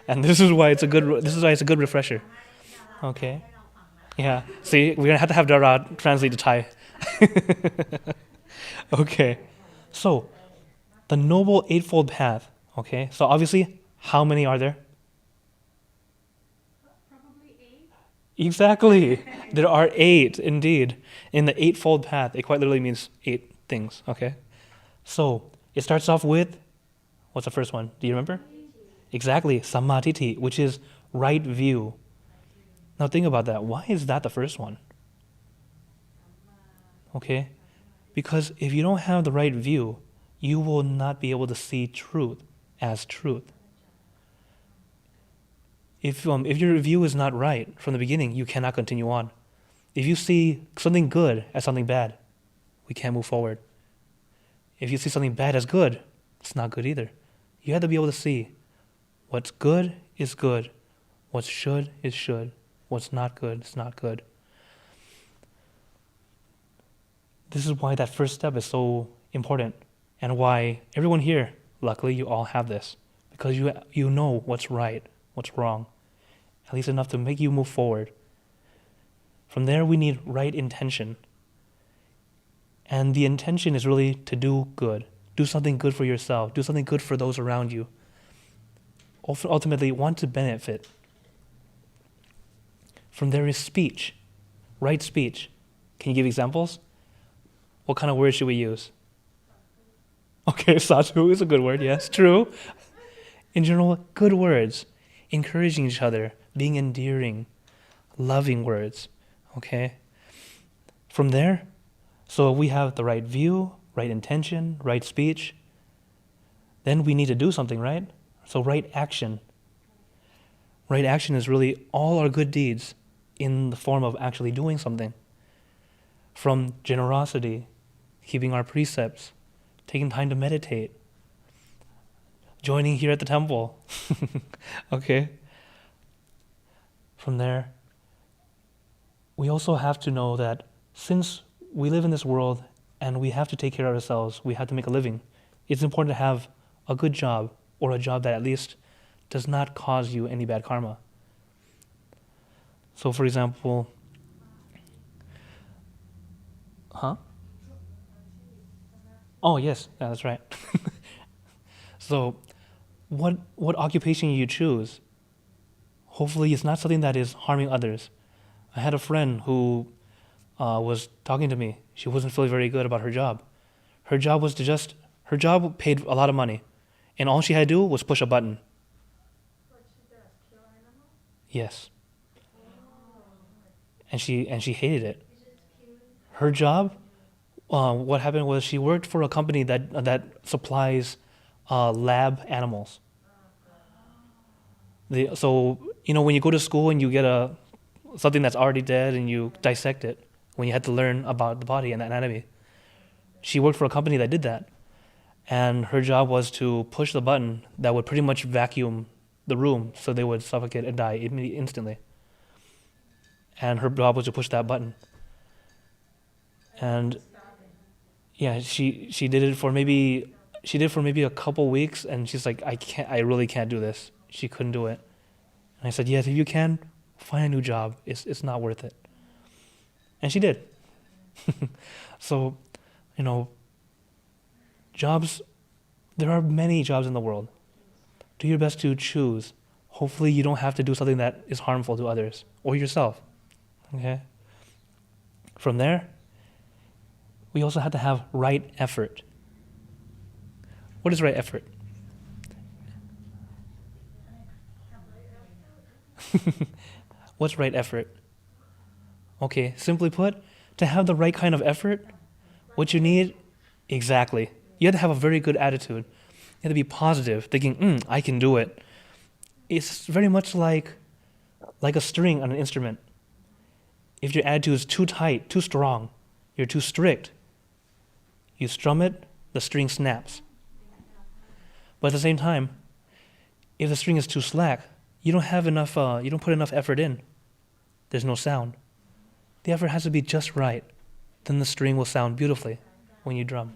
and this is why it's a good refresher. Okay. Yeah. See, we're gonna have to have Dara translate the Thai. Okay. So, the Noble Eightfold Path. Okay. So obviously, how many are there? Probably 8. Exactly. There are 8, indeed. In the Eightfold Path, it quite literally means 8 things. Okay. So it starts off with, what's the first one? Do you remember? Exactly. Sammaditthi, which is right view. Now think about that. Why is that the first one? Okay? Because if you don't have the right view, you will not be able to see truth as truth. If your view is not right from the beginning, you cannot continue on. If you see something good as something bad, we can't move forward. If you see something bad as good, it's not good either. You have to be able to see what's good is good, what's should is should, what's not good is not good. This is why that first step is so important, and why everyone here, luckily you all have this, because you know what's right, what's wrong, at least enough to make you move forward. From there, we need right intention. And the intention is really to do good. Do something good for yourself. Do something good for those around you. Ultimately, want to benefit. From there is speech. Right speech. Can you give examples? What kind of words should we use? Okay, sadhu is a good word. Yes, true. In general, good words. Encouraging each other. Being endearing. Loving words. Okay? From there, so we have the right view, right intention, right speech. Then we need to do something, right? So right action. Right action is really all our good deeds in the form of actually doing something. From generosity, keeping our precepts, taking time to meditate, joining here at the temple. Okay? From there, we also have to know that since we live in this world and we have to take care of ourselves, we have to make a living, it's important to have a good job, or a job that at least does not cause you any bad karma. So for example, Oh yes, that's right. So what occupation you choose, hopefully it's not something that is harming others. I had a friend who was talking to me. She wasn't feeling very good about her job. Her job was her job paid a lot of money, and all she had to do was push a button. What she does, kill animals? Yes. And she hated it. Is it killing? Her job, what happened was she worked for a company that supplies lab animals. So when you go to school and you get something that's already dead and you dissect it, when you had to learn about the body and the anatomy, she worked for a company that did that. And her job was to push the button that would pretty much vacuum the room so they would suffocate and die instantly. And her job was to push that button. And yeah, she did it for maybe a couple weeks, and she's like, I really can't do this. She couldn't do it. And I said, yes, if you can, find a new job. It's not worth it. And she did. So, jobs, there are many jobs in the world. Do your best to choose. Hopefully you don't have to do something that is harmful to others or yourself. Okay? From there, we also have to have right effort. What is right effort? What's right effort? Okay, simply put, to have the right kind of effort, what you need, exactly. You have to have a very good attitude. You have to be positive, thinking, I can do it. It's very much like a string on an instrument. If your attitude is too tight, too strong, you're too strict, you strum it, the string snaps. But at the same time, if the string is too slack, you don't put enough effort in. There's no sound. The effort has to be just right. Then the string will sound beautifully when you drum.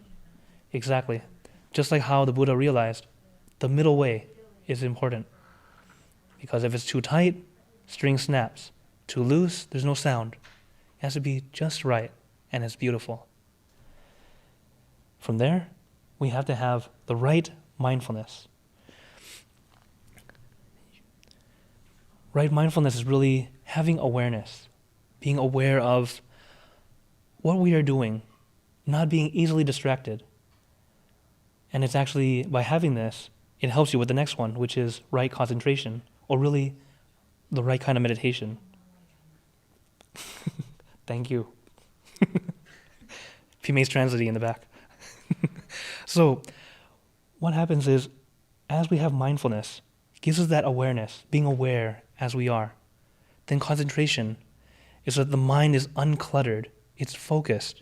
Exactly. Just like how the Buddha realized, the middle way is important. Because if it's too tight, string snaps. Too loose, there's no sound. It has to be just right, and it's beautiful. From there, we have to have the right mindfulness. Right mindfulness is really having awareness, being aware of what we are doing, not being easily distracted. And it's actually, by having this, it helps you with the next one, which is right concentration, or really the right kind of meditation. Thank you. Pime's translating in the back. So, what happens is, as we have mindfulness, it gives us that awareness, being aware as we are. Then concentration is that the mind is uncluttered, it's focused.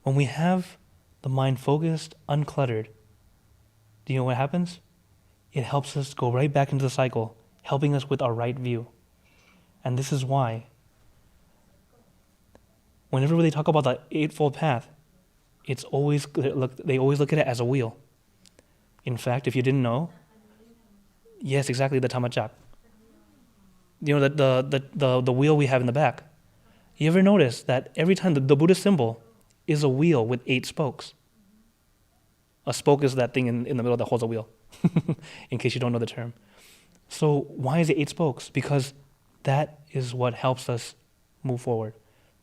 When we have the mind focused, uncluttered, do you know what happens? It helps us go right back into the cycle, helping us with our right view. And this is why, whenever they talk about the Eightfold Path, they always look at it as a wheel. In fact, if you didn't know, yes, exactly, the tamachak. You know, the wheel we have in the back. You ever notice that every time the Buddhist symbol is a wheel with 8 spokes? A spoke is that thing in the middle that holds a wheel, in case you don't know the term. So why is it 8 spokes? Because that is what helps us move forward,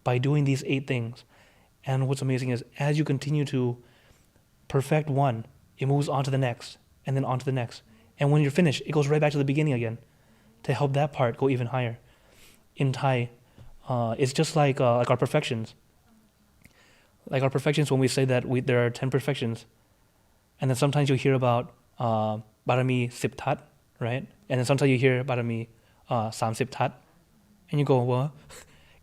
by doing these 8 things. And what's amazing is, as you continue to perfect one, it moves on to the next, and then on to the next. And when you're finished, it goes right back to the beginning again, to help that part go even higher. In Thai, it's just like our perfections. Like our perfections, when we say that there are 10 perfections, and then sometimes you hear about Barami Sip Tat, right? And then sometimes you hear Barami Sam Sip Tat, and you go, well,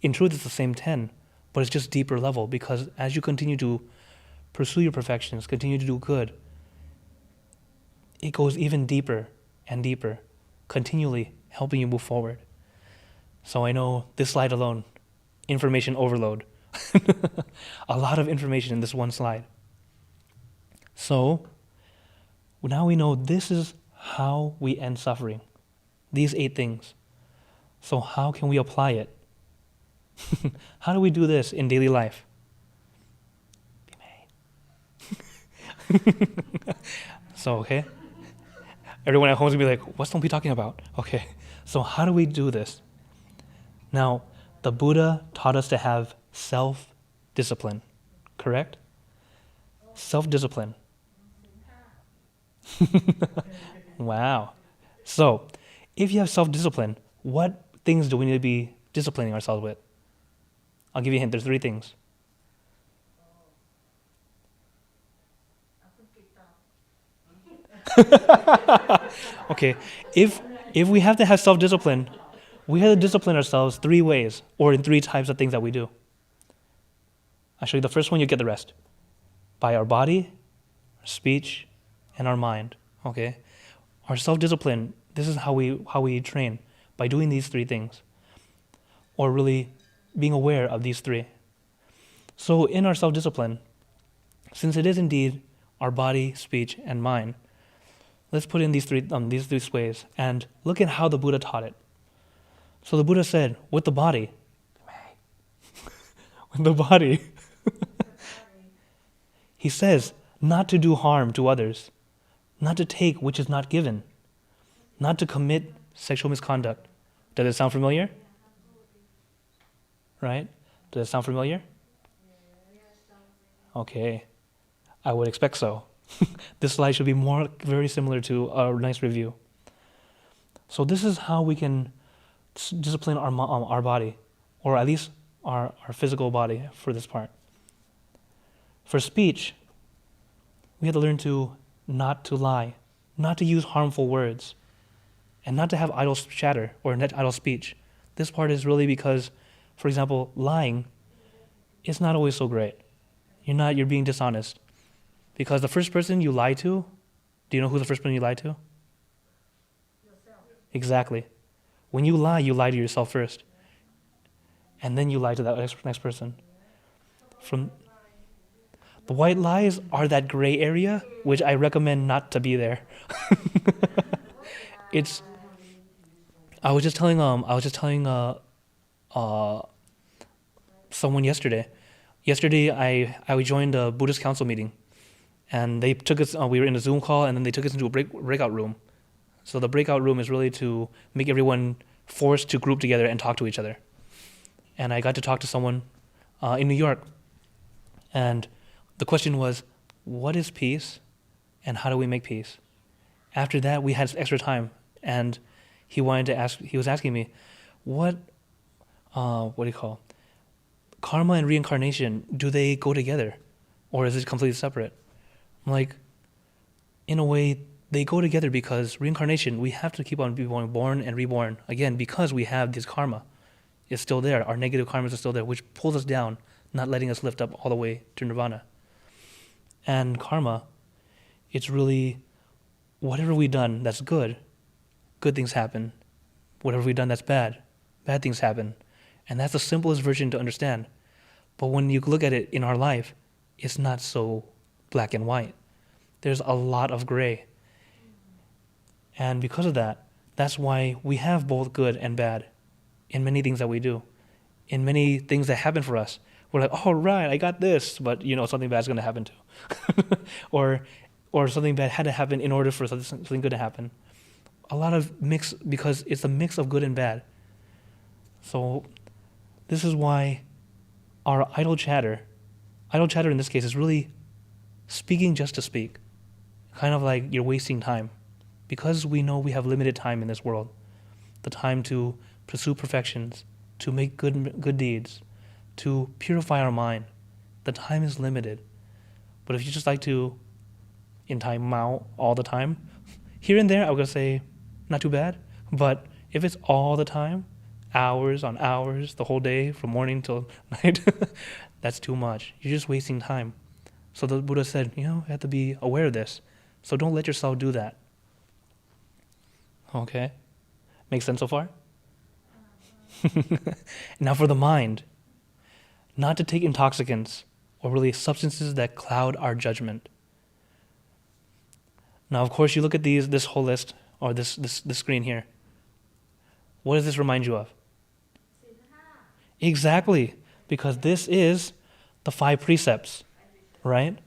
in truth it's the same 10, but it's just deeper level, because as you continue to pursue your perfections, continue to do good, it goes even deeper and deeper, continually helping you move forward. So I know this slide alone, information overload. A lot of information in this one slide. So now we know this is how we end suffering, these 8 things. So how can we apply it? How do we do this in daily life? So, okay. Everyone at home is going to be like, what's Tongpi talking about? Okay. So how do we do this? Now, the Buddha taught us to have self-discipline, correct? Self-discipline. Wow. So, if you have self-discipline, what things do we need to be disciplining ourselves with? I'll give you a hint. There's 3 things. Okay. If we have to have self-discipline, we have to discipline ourselves 3 ways, or in 3 types of things that we do. I'll show you the first one, you get the rest. By our body, our speech, and our mind. Okay? Our self-discipline, this is how we train, by doing these 3 things. Or really being aware of these 3. So in our self-discipline, since it is indeed our body, speech, and mind, let's put in these three ways and look at how the Buddha taught it. So the Buddha said, with the body, with the body, he says not to do harm to others, not to take which is not given, not to commit sexual misconduct. Does it sound familiar? Right? Does it sound familiar? Okay. I would expect so. This slide should be very similar to our nice review. So this is how we can discipline our body, or at least our physical body for this part. For speech, we have to learn to not to lie, not to use harmful words, and not to have idle chatter or idle speech. This part is really because, for example, lying is not always so great. You're being dishonest. Because the first person you lie to, do you know who the first person you lie to? Yourself. Exactly. When you lie to yourself first. And then you lie to that next person. From the white lies are that gray area, which I recommend not to be there. I was just telling someone yesterday. Yesterday I joined a Buddhist council meeting, and they took us. We were in a Zoom call, and then they took us into a breakout room. So the breakout room is really to make everyone forced to group together and talk to each other. And I got to talk to someone in New York, and the question was, what is peace, and how do we make peace? After that, we had extra time, and he was asking me, what do you call karma and reincarnation? Do they go together, or is it completely separate? I'm like, in a way, they go together because reincarnation, we have to keep on being born and reborn again because we have this karma. It's still there. Our negative karmas are still there, which pulls us down, not letting us lift up all the way to nirvana. And karma, it's really whatever we've done that's good things happen. Whatever we've done that's bad things happen. And that's the simplest version to understand. But when you look at it in our life, it's not so black and white. There's a lot of gray. And because of that, that's why we have both good and bad in many things that we do. In many things that happen for us. We're like, oh, right, I got this, but something bad's going to happen too. or something bad had to happen in order for something good to happen. A lot of mix, because it's a mix of good and bad. So this is why our idle chatter in this case is really speaking just to speak. Kind of like you're wasting time. Because we know we have limited time in this world. The time to pursue perfections, to make good deeds, to purify our mind. The time is limited. But if you just like to in time out all the time, here and there I would say not too bad. But if it's all the time, hours on hours, the whole day from morning till night, that's too much. You're just wasting time. So the Buddha said, you have to be aware of this. So don't let yourself do that. Okay? Makes sense so far? Now for the mind. Not to take intoxicants or really substances that cloud our judgment. Now, of course, you look at this whole list, or this screen here. What does this remind you of? Exactly, because this is the 5 precepts, right?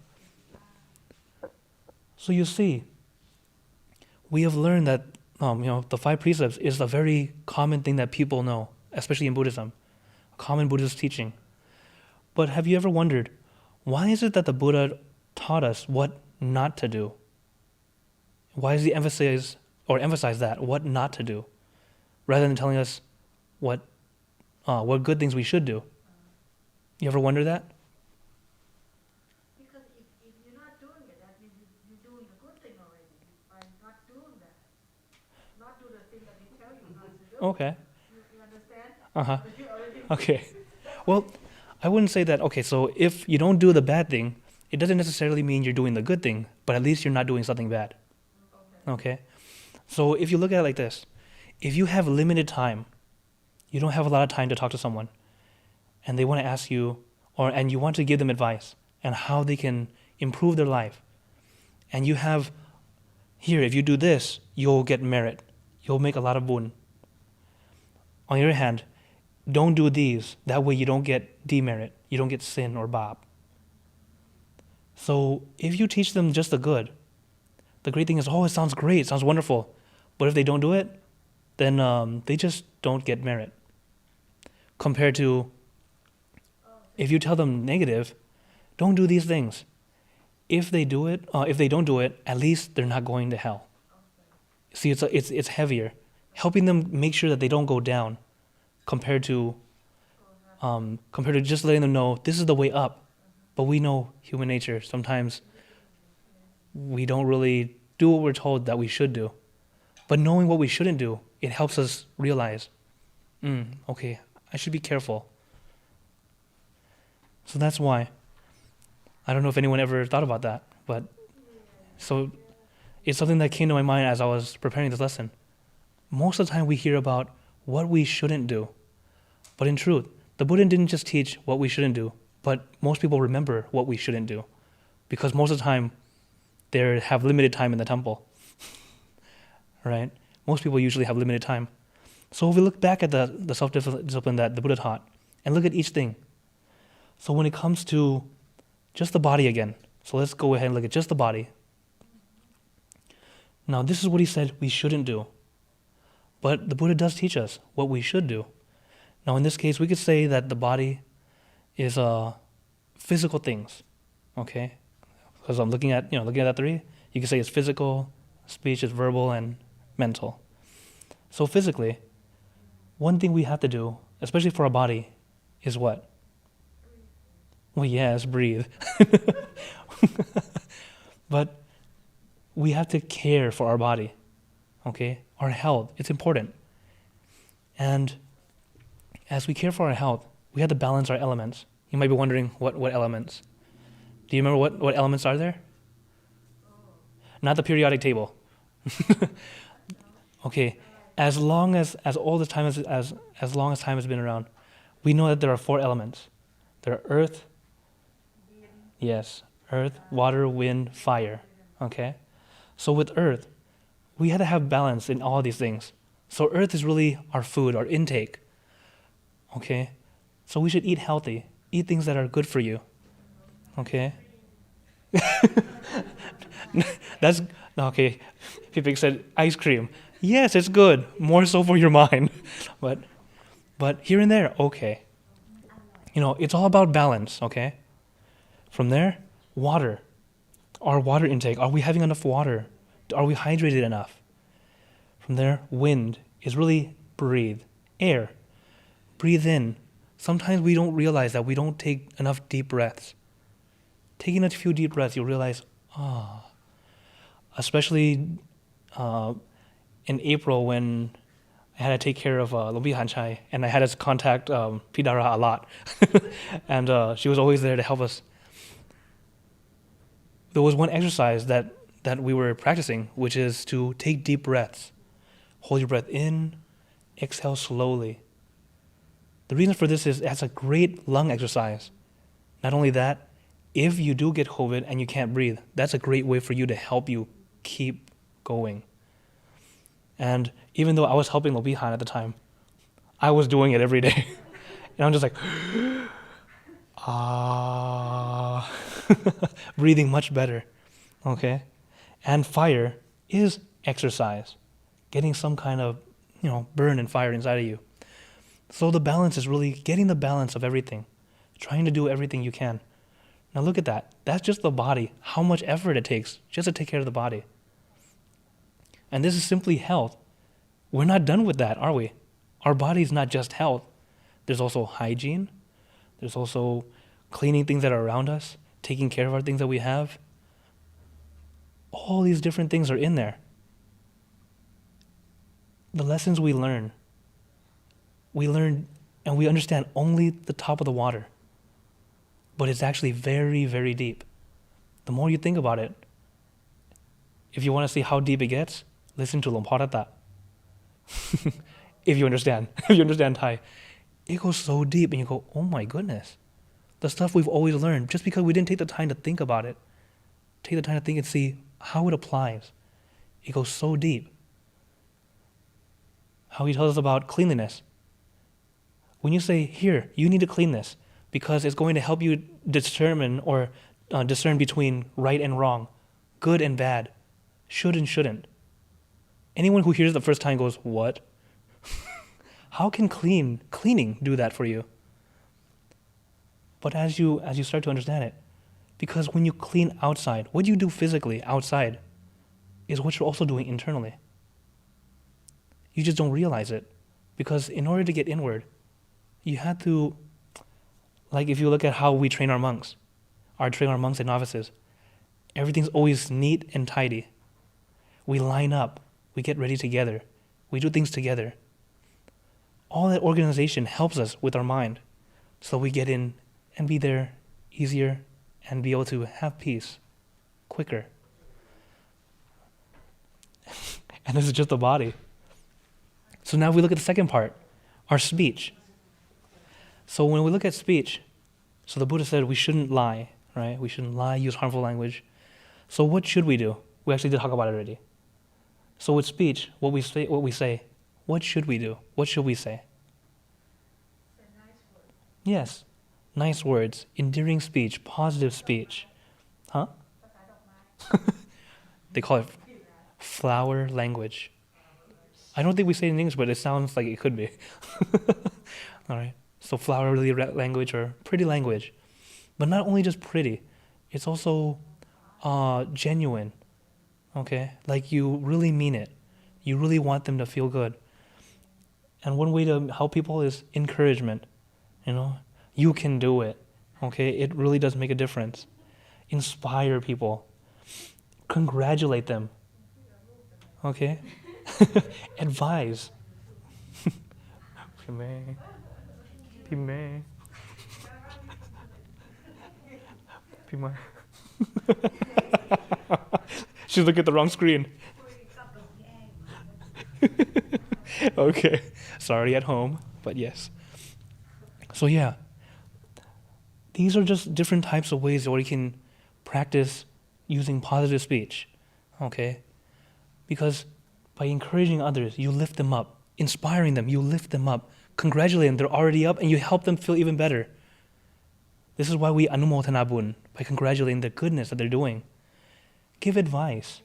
So you see, we have learned that the 5 precepts is a very common thing that people know, especially in Buddhism, a common Buddhist teaching. But have you ever wondered, why is it that the Buddha taught us what not to do? Why does he emphasize that, what not to do, rather than telling us what good things we should do? You ever wonder that? Because if you're not doing it, that means you're doing the good thing already. By not doing that, not do the thing that we tell you not to do. Okay. You understand? Uh-huh. You already Okay. Well, I wouldn't say that, okay, so if you don't do the bad thing, it doesn't necessarily mean you're doing the good thing, but at least you're not doing something bad. Okay? So if you look at it like this, if you have limited time, you don't have a lot of time to talk to someone, and they want to ask you, and you want to give them advice and how they can improve their life. And you have, here, if you do this, you'll get merit. You'll make a lot of bun. On the other hand, don't do these. That way you don't get demerit. You don't get sin or bab. So if you teach them just the good, the great thing is, oh, it sounds great, it sounds wonderful. But if they don't do it, then they just don't get merit. Compared to, if you tell them negative, don't do these things. If they do it, if they don't do it, at least they're not going to hell. See, it's heavier, helping them make sure that they don't go down, compared to just letting them know this is the way up. But we know human nature. Sometimes we don't really do what we're told that we should do. But knowing what we shouldn't do, it helps us realize, okay, I should be careful. So that's why. I don't know if anyone ever thought about that, but so it's something that came to my mind as I was preparing this lesson. Most of the time we hear about what we shouldn't do. But in truth, the Buddha didn't just teach what we shouldn't do, but most people remember what we shouldn't do. Because most of the time, they have limited time in the temple. Right? Most people usually have limited time. So if we look back at the self-discipline that the Buddha taught, and look at each thing. So when it comes to just the body again, so let's go ahead and look at just the body. Now this is what he said we shouldn't do. But the Buddha does teach us what we should do. Now in this case, we could say that the body is physical things, okay? Because I'm looking at that three, you can say it's physical, speech is verbal, and mental. So physically, one thing we have to do, especially for our body, is what? Well, yes, breathe. But we have to care for our body, okay? Our health, it's important. And as we care for our health, we have to balance our elements. You might be wondering, what elements? Do you remember what elements are there? Not the periodic table. Okay, as long as time has been around, we know that there are 4 elements. There are earth, earth, water, wind, fire. Okay? So with earth, we have to have balance in all these things. So earth is really our food, our intake. Okay? So we should eat healthy. Eat things that are good for you. Okay? That's okay. People said ice cream. Yes, it's good. More so for your mind. But here and there, okay. It's all about balance, okay? From there, water. Our water intake. Are we having enough water? Are we hydrated enough? From there, wind is really breathe. Air. Breathe in. Sometimes we don't realize that we don't take enough deep breaths. Taking a few deep breaths, you'll realize, especially in April when I had to take care of Lobi Hanchai, and I had to contact Pidara a lot. And she was always there to help us. There was one exercise that we were practicing, which is to take deep breaths. Hold your breath in, exhale slowly. The reason for this is it's a great lung exercise. Not only that, if you do get COVID and you can't breathe, that's a great way for you to help you keep going. And even though I was helping Lobihan at the time, I was doing it every day. And I'm just like, breathing much better, okay? And fire is exercise, getting some kind of, burn and fire inside of you. So the balance is really getting the balance of everything, trying to do everything you can. Now look at that. That's just the body, how much effort it takes just to take care of the body. And this is simply health. We're not done with that, are we? Our body's not just health. There's also hygiene. There's also cleaning things that are around us, taking care of our things that we have. All these different things are in there. The lessons we learn and we understand only the top of the water. But it's actually very, very deep. The more you think about it, if you want to see how deep it gets, listen to Lomparata. If you understand Thai, it goes so deep and you go, oh my goodness. the stuff we've always learned, just because we didn't take the time to think about it. Take the time to think and see how it applies. It goes so deep. How he tells us about cleanliness. When you say, here, you need to clean this because it's going to help you determine or discern between right and wrong, good and bad, should and shouldn't. Anyone who hears it the first time goes, what? How can cleaning do that for you? But as you start to understand it, because when you clean outside, what you do physically outside is what you're also doing internally. You just don't realize it. Because in order to get inward, you have to, like if you look at how we train our monks and novices, everything's always neat and tidy. We line up, we get ready together, we do things together. All that organization helps us with our mind, so we get in and be there easier and be able to have peace quicker. And this is just the body. So now we look at the second part, our speech. So when we look at speech, so the Buddha said we shouldn't lie, right? We shouldn't lie, use harmful language. So what should we do? We actually did talk about it already. So with speech, what we say, what should we do? What should we say? Say nice words. Yes, nice words, endearing speech, positive speech. Huh? They call it flower language. I don't think we say it in English, but it sounds like it could be. All right. So flowery language or pretty language. But not only just pretty, it's also genuine. Okay? Like you really mean it. You really want them to feel good. And one way to help people is encouragement. You know, you can do it. Okay? It really does make a difference. Inspire people. Congratulate them. Okay? Advise. Pime. She's looking at the wrong screen. Okay. Sorry at home, but yes. So yeah. These are just different types of ways where you can practice using positive speech. Okay? Because by encouraging others, you lift them up. Inspiring them, you lift them up. Congratulating them, they're already up, and you help them feel even better. This is why we anumotana bun, by congratulating the goodness that they're doing. Give advice.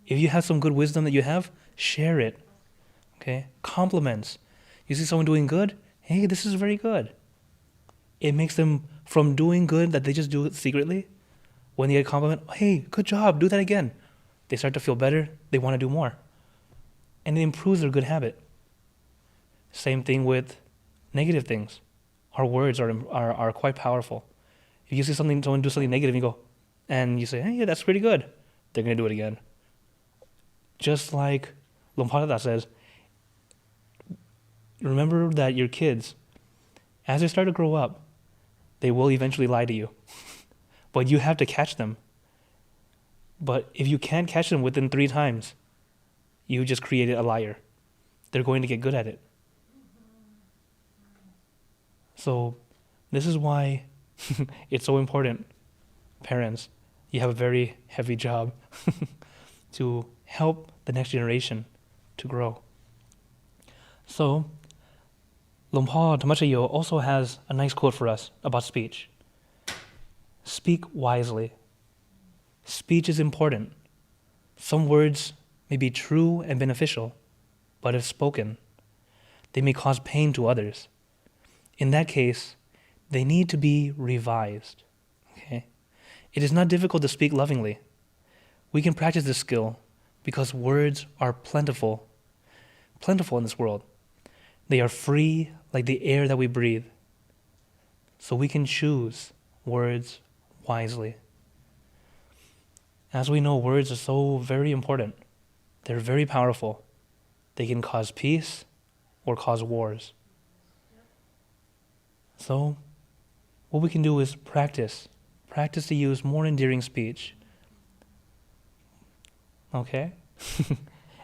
If you have some good wisdom that you have, share it. Okay? Compliments. You see someone doing good? Hey, this is very good. It makes them, from doing good that they just do it secretly, when they get a compliment, hey, good job, do that again. They start to feel better, they want to do more. And it improves their good habit. Same thing with negative things. Our words are quite powerful. If you see someone do something negative, and you say, hey, yeah, that's pretty good, they're going to do it again. Just like Lompada says, remember that your kids, as they start to grow up, they will eventually lie to you. But you have to catch them. But if you can't catch them within 3 times, you just created a liar. They're going to get good at it. So this is why it's so important, parents, you have a very heavy job to help the next generation to grow. So Lompa Tamachayo also has a nice quote for us about speech. Speak wisely. Speech is important. Some words may be true and beneficial, but if spoken, they may cause pain to others. In that case, they need to be revised. Okay? It is not difficult to speak lovingly. We can practice this skill because words are plentiful in this world. They are free like the air that we breathe. So we can choose words wisely. As we know, words are so very important. They're very powerful. They can cause peace or cause wars. So what we can do is practice to use more endearing speech. Okay?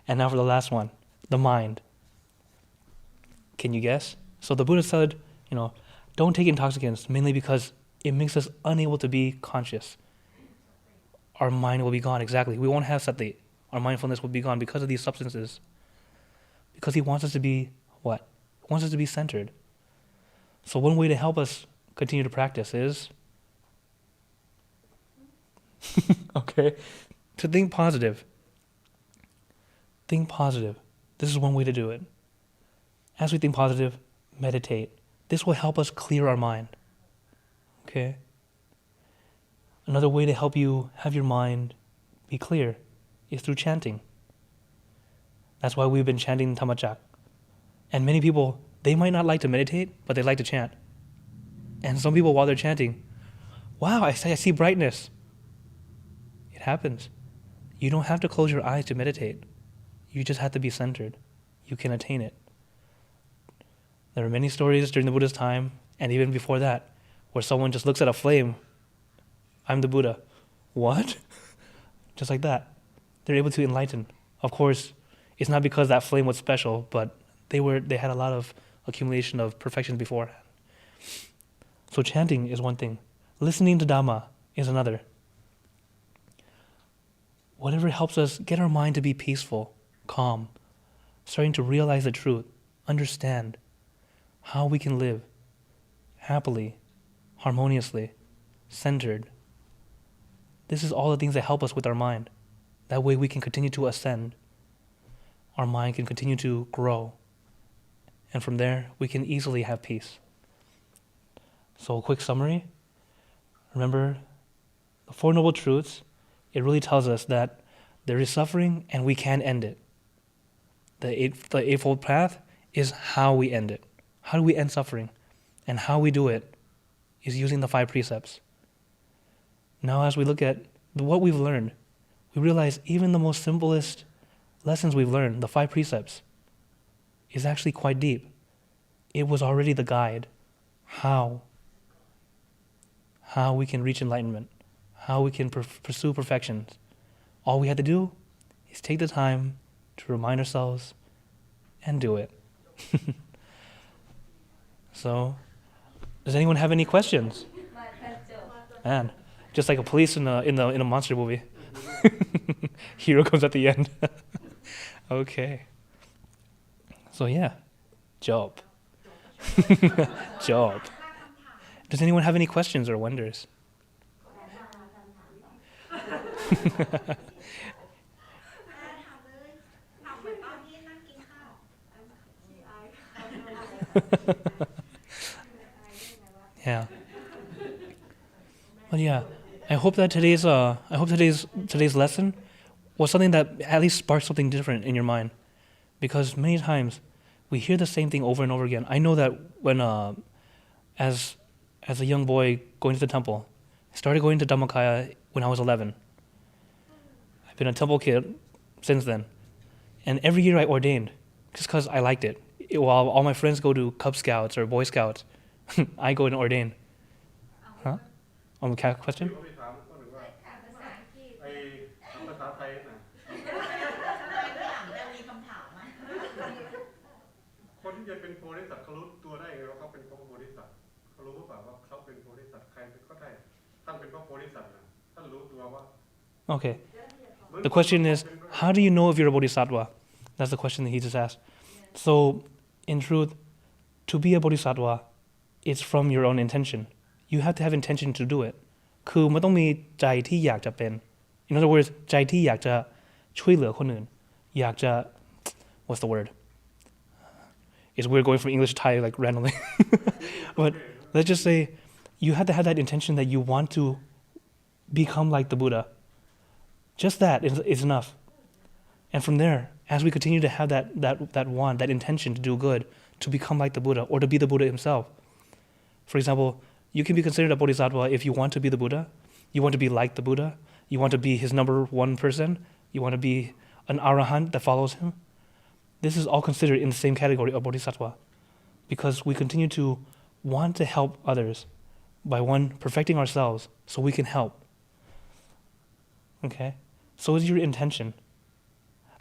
And now for the last one, the mind. Can you guess? So the Buddha said, don't take intoxicants, mainly because it makes us unable to be conscious. Our mind will be gone, exactly. We won't have sati. Our mindfulness will be gone because of these substances. Because he wants us to be what? He wants us to be centered. So one way to help us continue to practice is okay, to think positive. Think positive. This is one way to do it. As we think positive, meditate. This will help us clear our mind. Okay? Another way to help you have your mind be clear is through chanting. That's why we've been chanting Dhammachak. And many people, they might not like to meditate, but they like to chant. And some people, while they're chanting, wow, I see brightness. It happens. You don't have to close your eyes to meditate. You just have to be centered. You can attain it. There are many stories during the Buddha's time, and even before that, where someone just looks at a flame. I'm the Buddha. What? Just like that. They're able to enlighten. Of course, it's not because that flame was special, but they had a lot of accumulation of perfections beforehand. So chanting is one thing. Listening to Dhamma is another. Whatever helps us get our mind to be peaceful, calm, starting to realize the truth, understand how we can live happily, harmoniously, centered. This is all the things that help us with our mind. That way we can continue to ascend. Our mind can continue to grow. And from there, we can easily have peace. So a quick summary. Remember, the Four Noble Truths, it really tells us that there is suffering and we can end it. The Eightfold Path is how we end it. How do we end suffering? And how we do it is using the 5 precepts. Now as we look at what we've learned, we realize even the most simplest lessons we've learned, the 5 precepts, is actually quite deep. It was already the guide. How we can reach enlightenment, how we can pursue perfections. All we have to do is take the time to remind ourselves and do it. So, does anyone have any questions? Man, just like a police in a monster movie. Hero comes at the end. Okay. So yeah, job. Job. Does anyone have any questions or wonders? Yeah. But yeah, I hope that today's lesson was something that at least sparked something different in your mind, because many times we hear the same thing over and over again. I know that when as a young boy going to the temple, I started going to Dhammakaya when I was 11. I've been a temple kid since then, and every year I ordained just because I liked it. While all my friends go to Cub Scouts or Boy Scouts, I go and ordain. Huh? On the question? คนที่จะเป็นโพธิสัตว์เขารู้ตัวได้ไงว่าเขาเป็นพระโพธิสัตว์เขารู้หรือเปล่าว่าเขาเป็นโพธิสัตว์ใครก็ได้ท่านเป็นพระโพธิสัตว์นะท่านรู้ตัวว่า Okay. The question is, how do you know if you're a bodhisattva? That's the question that he just asked. So, in truth, to be a bodhisattva, it's from your own intention. You have to have intention to do it. คือมันต้องมีใจที่อยากจะเป็น In other words, ใจที่อยากจะช่วยเหลือคนอื่น อยากจะ what's the word? It's weird going from English to Thai like randomly. But let's just say you have to have that intention that you want to become like the Buddha. Just that is enough. And from there, as we continue to have that want, that intention to do good, to become like the Buddha or to be the Buddha himself. For example, you can be considered a bodhisattva if you want to be the Buddha, you want to be like the Buddha, you want to be his number 1 person, you want to be an arahant that follows him. This is all considered in the same category of bodhisattva, because we continue to want to help others by perfecting ourselves so we can help. Okay? So is your intention.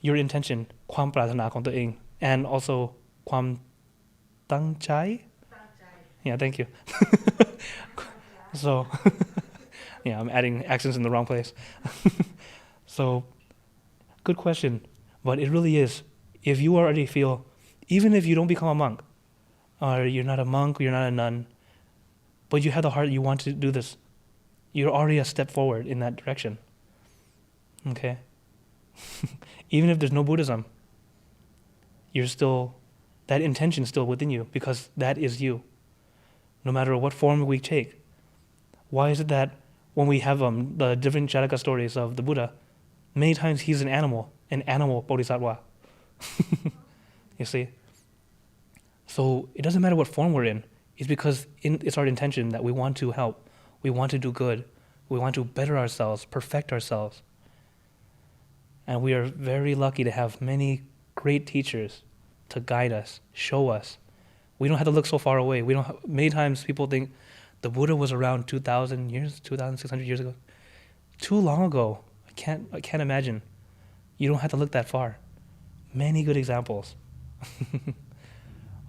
Your intention, ความปรารถนาของตัวเอง and also ความตั้งใจ? Yeah, thank you. So, yeah, I'm adding accents in the wrong place. So, good question. But it really is. If you already feel, even if you don't become a monk, or you're not a monk, you're not a nun, but you have the heart, you want to do this, you're already a step forward in that direction. Okay? Even if there's no Buddhism, you're still, that intention is still within you because that is you, no matter what form we take. Why is it that when we have the different Jataka stories of the Buddha, many times he's an animal bodhisattva. You see? So it doesn't matter what form we're in. It's because it's our intention that we want to help, we want to do good, we want to better ourselves, perfect ourselves. And we are very lucky to have many great teachers to guide us, show us. We don't have to look so far away. Many times people think the Buddha was around 2,000 years, 2,600 years ago. Too long ago. I can't imagine. You don't have to look that far. Many good examples.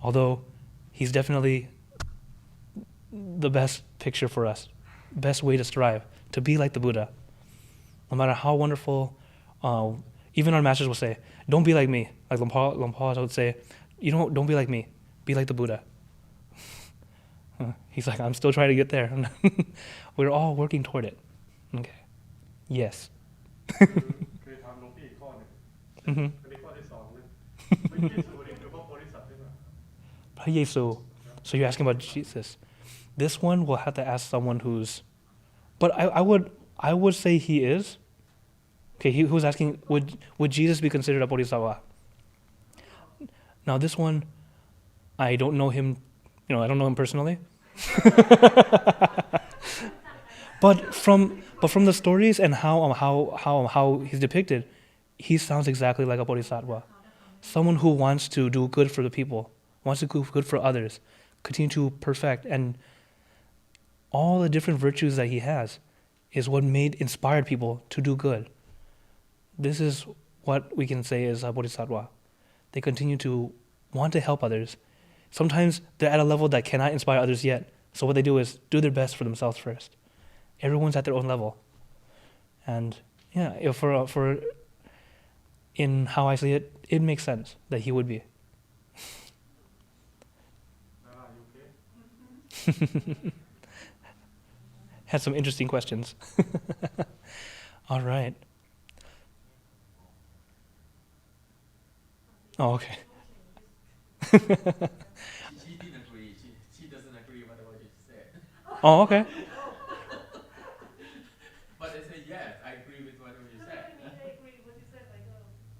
Although he's definitely the best picture for us, best way to strive, to be like the Buddha. No matter how wonderful, even our masters will say, don't be like me. Like Lumpur would say, don't be like me, be like the Buddha. He's like, I'm still trying to get there. We're all working toward it. Okay. Yes. เคยถามหลวงพี่อีกข้อหนึ่งอันนี้ข้อที่สองนะพระเยซูนี่คือพระโพธิสัตว์ใช่ไหม พระเยซู So you're asking about Jesus. This one will have to ask someone who's, but I would say he is. Okay, who's asking, would Jesus be considered a bodhisattva? Now this one, I don't know him, I don't know him personally. But from the stories and how he's depicted, he sounds exactly like a bodhisattva. Someone who wants to do good for the people, wants to do good for others, continue to perfect, and all the different virtues that he has is what inspired people to do good. This is what we can say is a bodhisattva. They continue to want to help others. Sometimes they're at a level that cannot inspire others yet. So what they do is do their best for themselves first. Everyone's at their own level. And yeah, for in how I see it, it makes sense that he would be. You okay? Had some interesting questions. All right. Oh, okay. She didn't agree. She doesn't agree with what you said. Oh, okay. But I say yes, I agree with what you said. I agree with what you said. Like,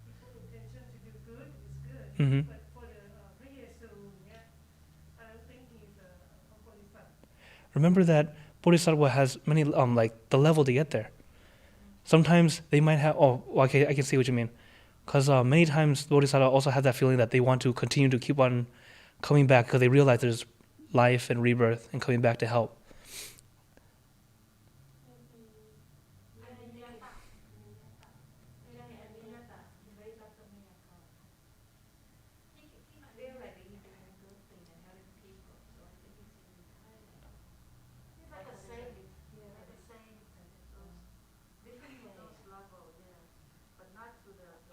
people's intention to do good is good. Mm-hmm. But for the Yesu, I don't think he's a bodhisattva. Remember that bodhisattva has many, like the level to get there. Sometimes they might have, okay, I can see what you mean. Because many times bodhisattva also have that feeling that they want to continue to keep on coming back because they realize there's life and rebirth and coming back to help.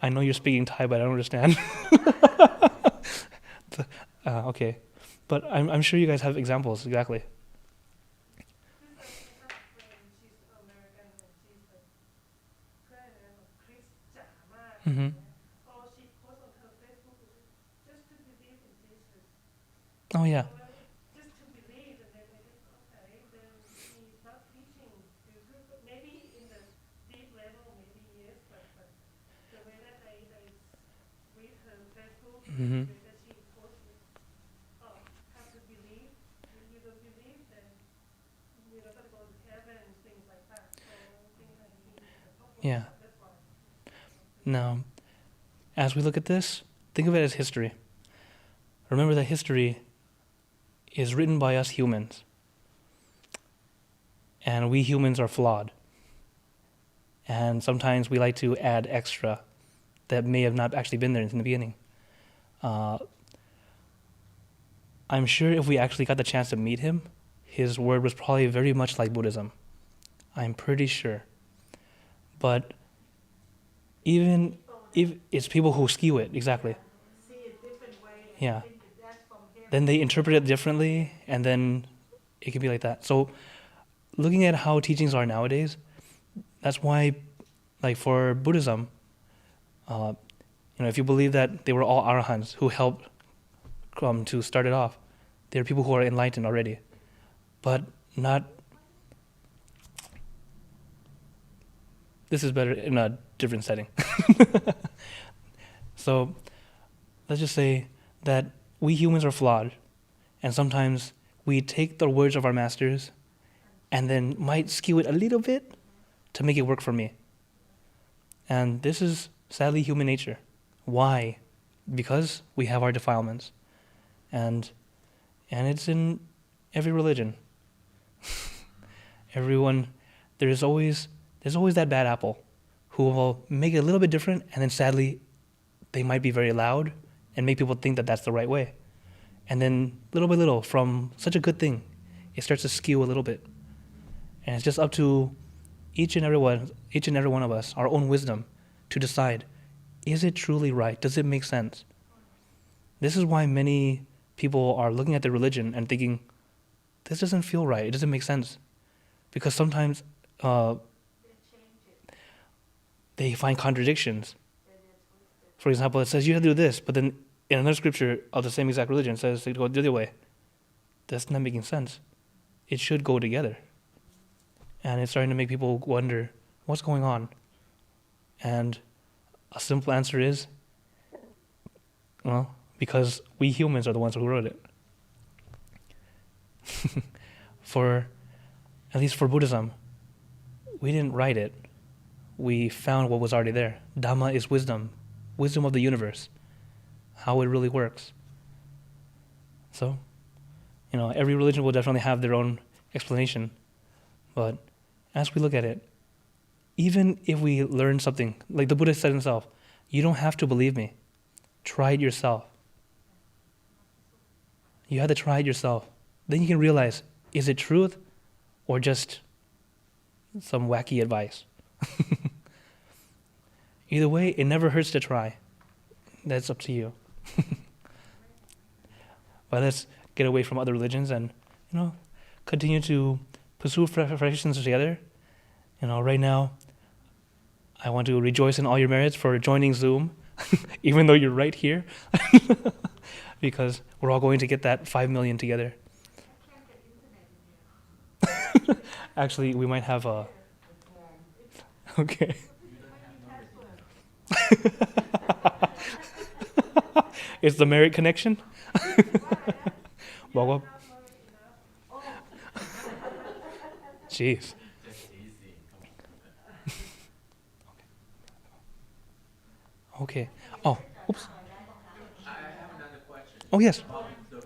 I know you're speaking Thai, but I don't understand. Okay, but I'm sure you guys have examples, exactly. She's American and she's Christian. Mm-hmm. All she posts on her Facebook is just to believe in Jesus. Oh yeah. Just to believe, and then I think, okay, then he's not teaching you good, but maybe in the deep level, maybe he is, but the way that I read her Facebook, Mm-hmm. the way that she posts it, have to believe. If you don't believe, then you're not going to go to heaven and things like that. So I don't think that he's a proper. Yeah. That's why. Now, as we look at this, think of it as history. Remember that history is written by us humans. And we humans are flawed. And sometimes we like to add extra that may have not actually been there in the beginning. I'm sure if we actually got the chance to meet him, his word was probably very much like Buddhism. I'm pretty sure. But even if it's people who skew it, exactly. See it different way. Yeah. Think that that's from him. Then they interpret it differently, and then it can be like that. So looking at how teachings are nowadays, that's why, like for Buddhism, if you believe that they were all arahants who helped to start it off, there are people who are enlightened already, but not. This is better in a different setting. So let's just say that we humans are flawed, and sometimes we take the words of our masters and then might skew it a little bit to make it work for me. And this is sadly human nature. Why? Because we have our defilements. And it's in every religion. Everyone, there's always that bad apple who will make it a little bit different, and then sadly they might be very loud and make people think that that's the right way. And then little by little, from such a good thing, it starts to skew a little bit. And it's just up to each and every one of us, our own wisdom, to decide, is it truly right? Does it make sense? This is why many people are looking at their religion and thinking, this doesn't feel right, it doesn't make sense. Because sometimes they find contradictions. For example, it says you have to do this, but then in another scripture of the same exact religion, it says to go the other way. That's not making sense. It should go together. And it's starting to make people wonder, what's going on? And a simple answer is, well, because we humans are the ones who wrote it. At least for Buddhism, we didn't write it. We found what was already there. Dhamma is wisdom of the universe, how it really works. So, every religion will definitely have their own explanation. But as we look at it, even if we learn something, like the Buddha said himself, you don't have to believe me. Try it yourself. You have to try it yourself. Then you can realize, is it truth or just some wacky advice? Either way, it never hurts to try. That's up to you. But let's get away from other religions and, continue to pursue perfections together. Right now, I want to rejoice in all your merits for joining Zoom, even though you're right here, because we're all going to get that 5 million together. Actually, we might have a... Okay. It's the merit connection? Well, jeez. Okay. Oh, oops. I have another question. Oh, yes. The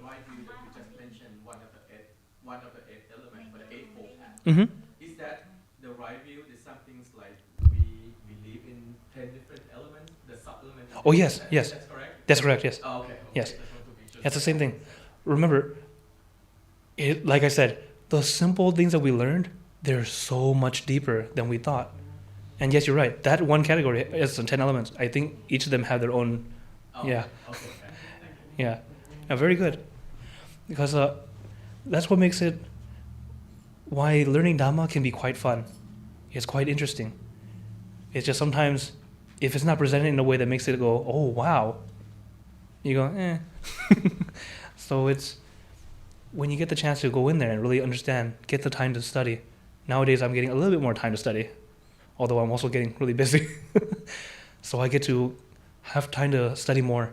right view that you just mentioned, one of the eight elements, but the eightfold path. Mm-hmm. Is that the right view? Is some things like we believe in 10 different elements, the sub-elements? Oh, yes, yes. That's correct? That's correct, yes. Oh, okay. Yes. Just want to be sure. That's the same thing. Remember, like I said, the simple things that we learned, they're so much deeper than we thought. And yes, you're right. That one category is 10 elements. I think each of them have their own. Oh, Yeah. Okay. Thank you. Yeah. Very good. Because that's what makes it, why learning Dhamma can be quite fun. It's quite interesting. It's just sometimes, if it's not presented in a way that makes it go, oh, wow, you go, eh. So it's, when you get the chance to go in there and really understand, get the time to study. Nowadays, I'm getting a little bit more time to study, although I'm also getting really busy. So I get to have time to study more.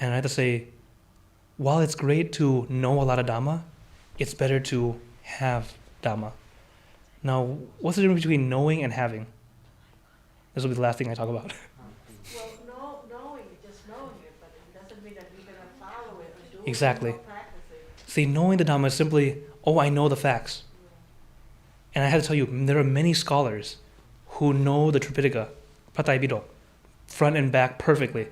And I have to say, while it's great to know a lot of Dhamma, it's better to have Dhamma. Now, what's the difference between knowing and having? This will be the last thing I talk about. Well, knowing, just knowing it, but it doesn't mean that you're going to follow it or do Exactly. it or practice it. See, knowing the Dhamma is simply, oh, I know the facts. And I have to tell you, there are many scholars who know the Tripitaka, Pratayapitaka, front and back perfectly.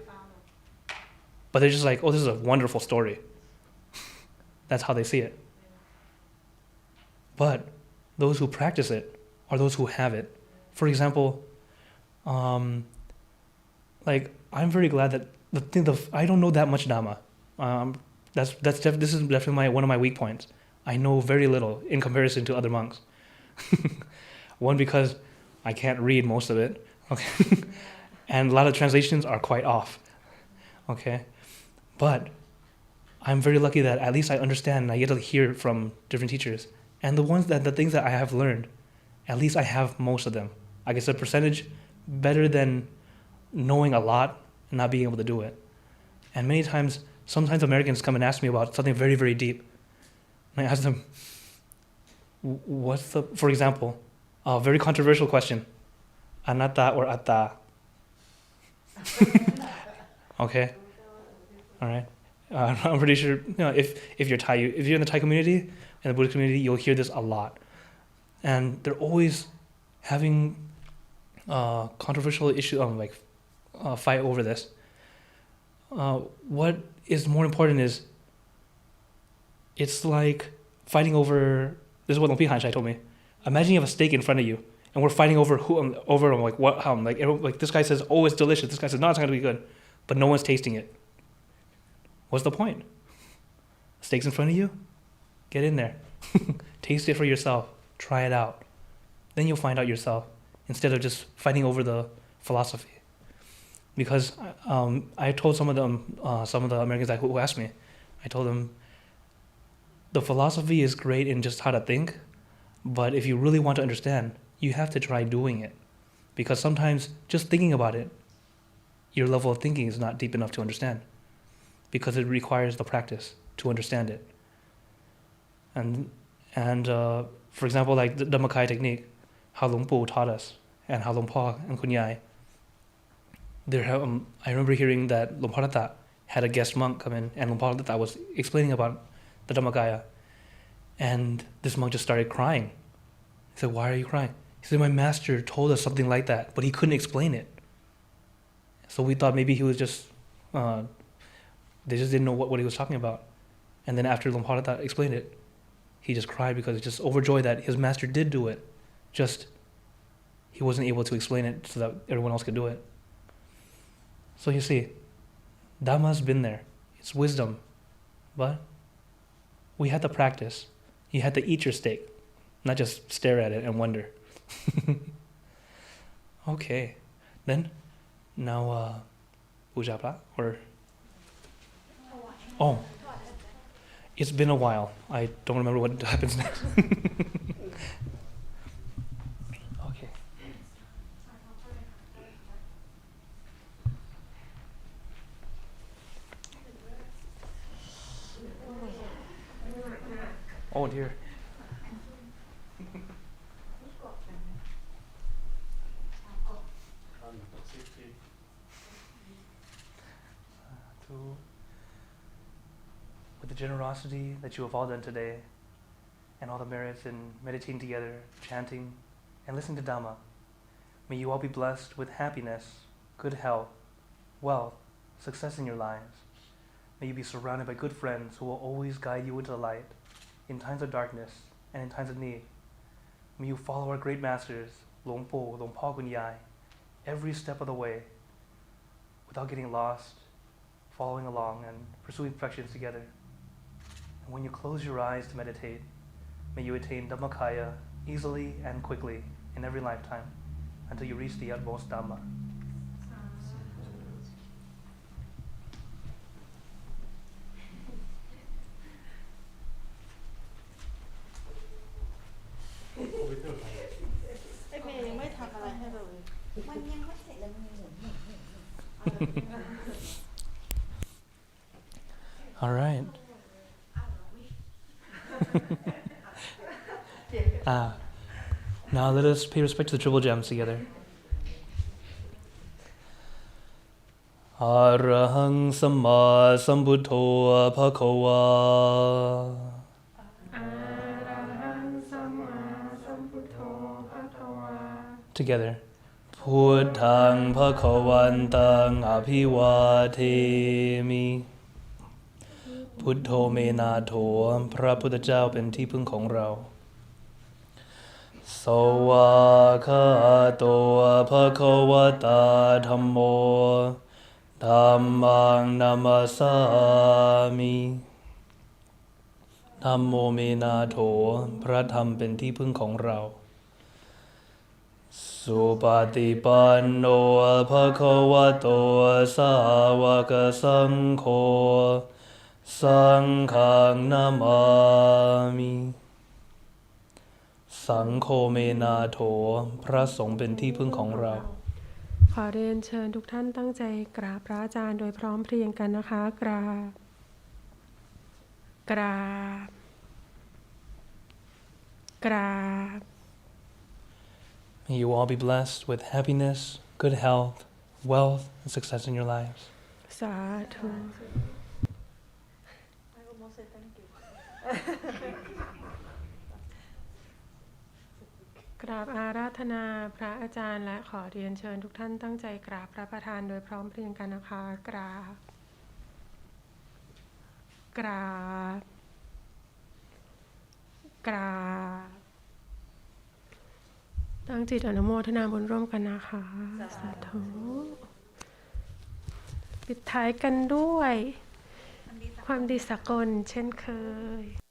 But they're just like, oh, this is a wonderful story. That's how they see it. but those who practice it are those who have it. For example, like I'm very glad that I don't know that much Dhamma. This is definitely one of my weak points. I know very little in comparison to other monks. One, because I can't read most of it, okay, and a lot of translations are quite off, okay. But I'm very lucky that at least I understand and I get to hear from different teachers. And the things that I have learned, at least I have most of them. I guess a percentage better than knowing a lot and not being able to do it. And sometimes Americans come and ask me about something very, very deep. And I ask them, for example, a very controversial question, anatta or atta? Okay, all right. I'm pretty sure, if you're in the Thai community and the Buddhist community, you'll hear this a lot. And they're always having controversial issue, fight over this. What is more important is, it's like fighting over, this is what Luang Pi Han Chai told me. Imagine you have a steak in front of you, and we're fighting over this guy says, oh, it's delicious. This guy says, no, it's not going to be good. But no one's tasting it. What's the point? Steak's in front of you? Get in there. Taste it for yourself. Try it out. Then you'll find out yourself, instead of just fighting over the philosophy. Because I told some of the Americans who asked me, I told them, the philosophy is great in just how to think, but if you really want to understand, you have to try doing it. Because sometimes just thinking about it, your level of thinking is not deep enough to understand, because it requires the practice to understand it. And for example, like the Dhammakaya technique, how Luang Pu taught us, and how Luang Pa and Kun Yai, I remember hearing that Luang Padatta had a guest monk come in, and Luang Padatta was explaining about the Dhammakaya, and this monk just started crying. He said, why are you crying? He said, my master told us something like that, but he couldn't explain it. So we thought maybe he was just, they just didn't know what he was talking about. And then after Luang Padatta explained it, he just cried because he's just overjoyed that his master did do it. Just, he wasn't able to explain it so that everyone else could do it. So you see, Dhamma's been there. It's wisdom. But we had to practice. You had to eat your steak, not just stare at it and wonder. Okay. Then, now, Puja Pra, or... Oh, it's been a while. I don't remember what happens next. Okay. Oh dear. With the generosity that you have all done today, and all the merits in meditating together, chanting, and listening to Dhamma, may you all be blessed with happiness, good health, wealth, success in your lives. May you be surrounded by good friends who will always guide you into the light in times of darkness and in times of need. May you follow our great masters, Luang Po, Luang Pa Kun Yai, every step of the way, without getting lost, following along and pursuing perfections together. And when you close your eyes to meditate, may you attain Dhammakaya easily and quickly in every lifetime until you reach the utmost Dhamma. All right. Now let us pay respect to the triple gems together. Arahang Samma Sambuddho Bhagava. Arahang Samma Sambuddho Bhagava. Together. Buddhang Bhagavantang Abhiwademi. พุทโธเมนาโถพระพุทธเจ้าเป็นที่พึ่งของเรา สวากขาโตภควตาธัมโมธัมมังนัมสสามิธัมโมเมนาโถพระธรรมเป็นที่พึ่งของเราสุปฏิปันโนภควโตสาวกสังโฆสังฆังนามามิสังโฆเมนาโถพระสงฆ์เป็นที่พึ่งของเราขอเรียนเชิญทุกท่านตั้งใจกราบพระอาจารย์โดยพร้อมเพรียงกันนะคะกราบกราบกราบ May you all be blessed with happiness, good health, wealth, and success in your lives. สาธุ I almost said thank you. กราบอาราธนาพระอาจารย์และขอเรียนเชิญทุกท่านตั้งใจกราบพระประธานโดยพร้อมเพรียงกันนะคะกราบกราบกราบตั้งจิตอนุโมทนาบุญร่วมกันนะคะสาธุปิดท้ายกันด้วยความดีสากลเช่นเคย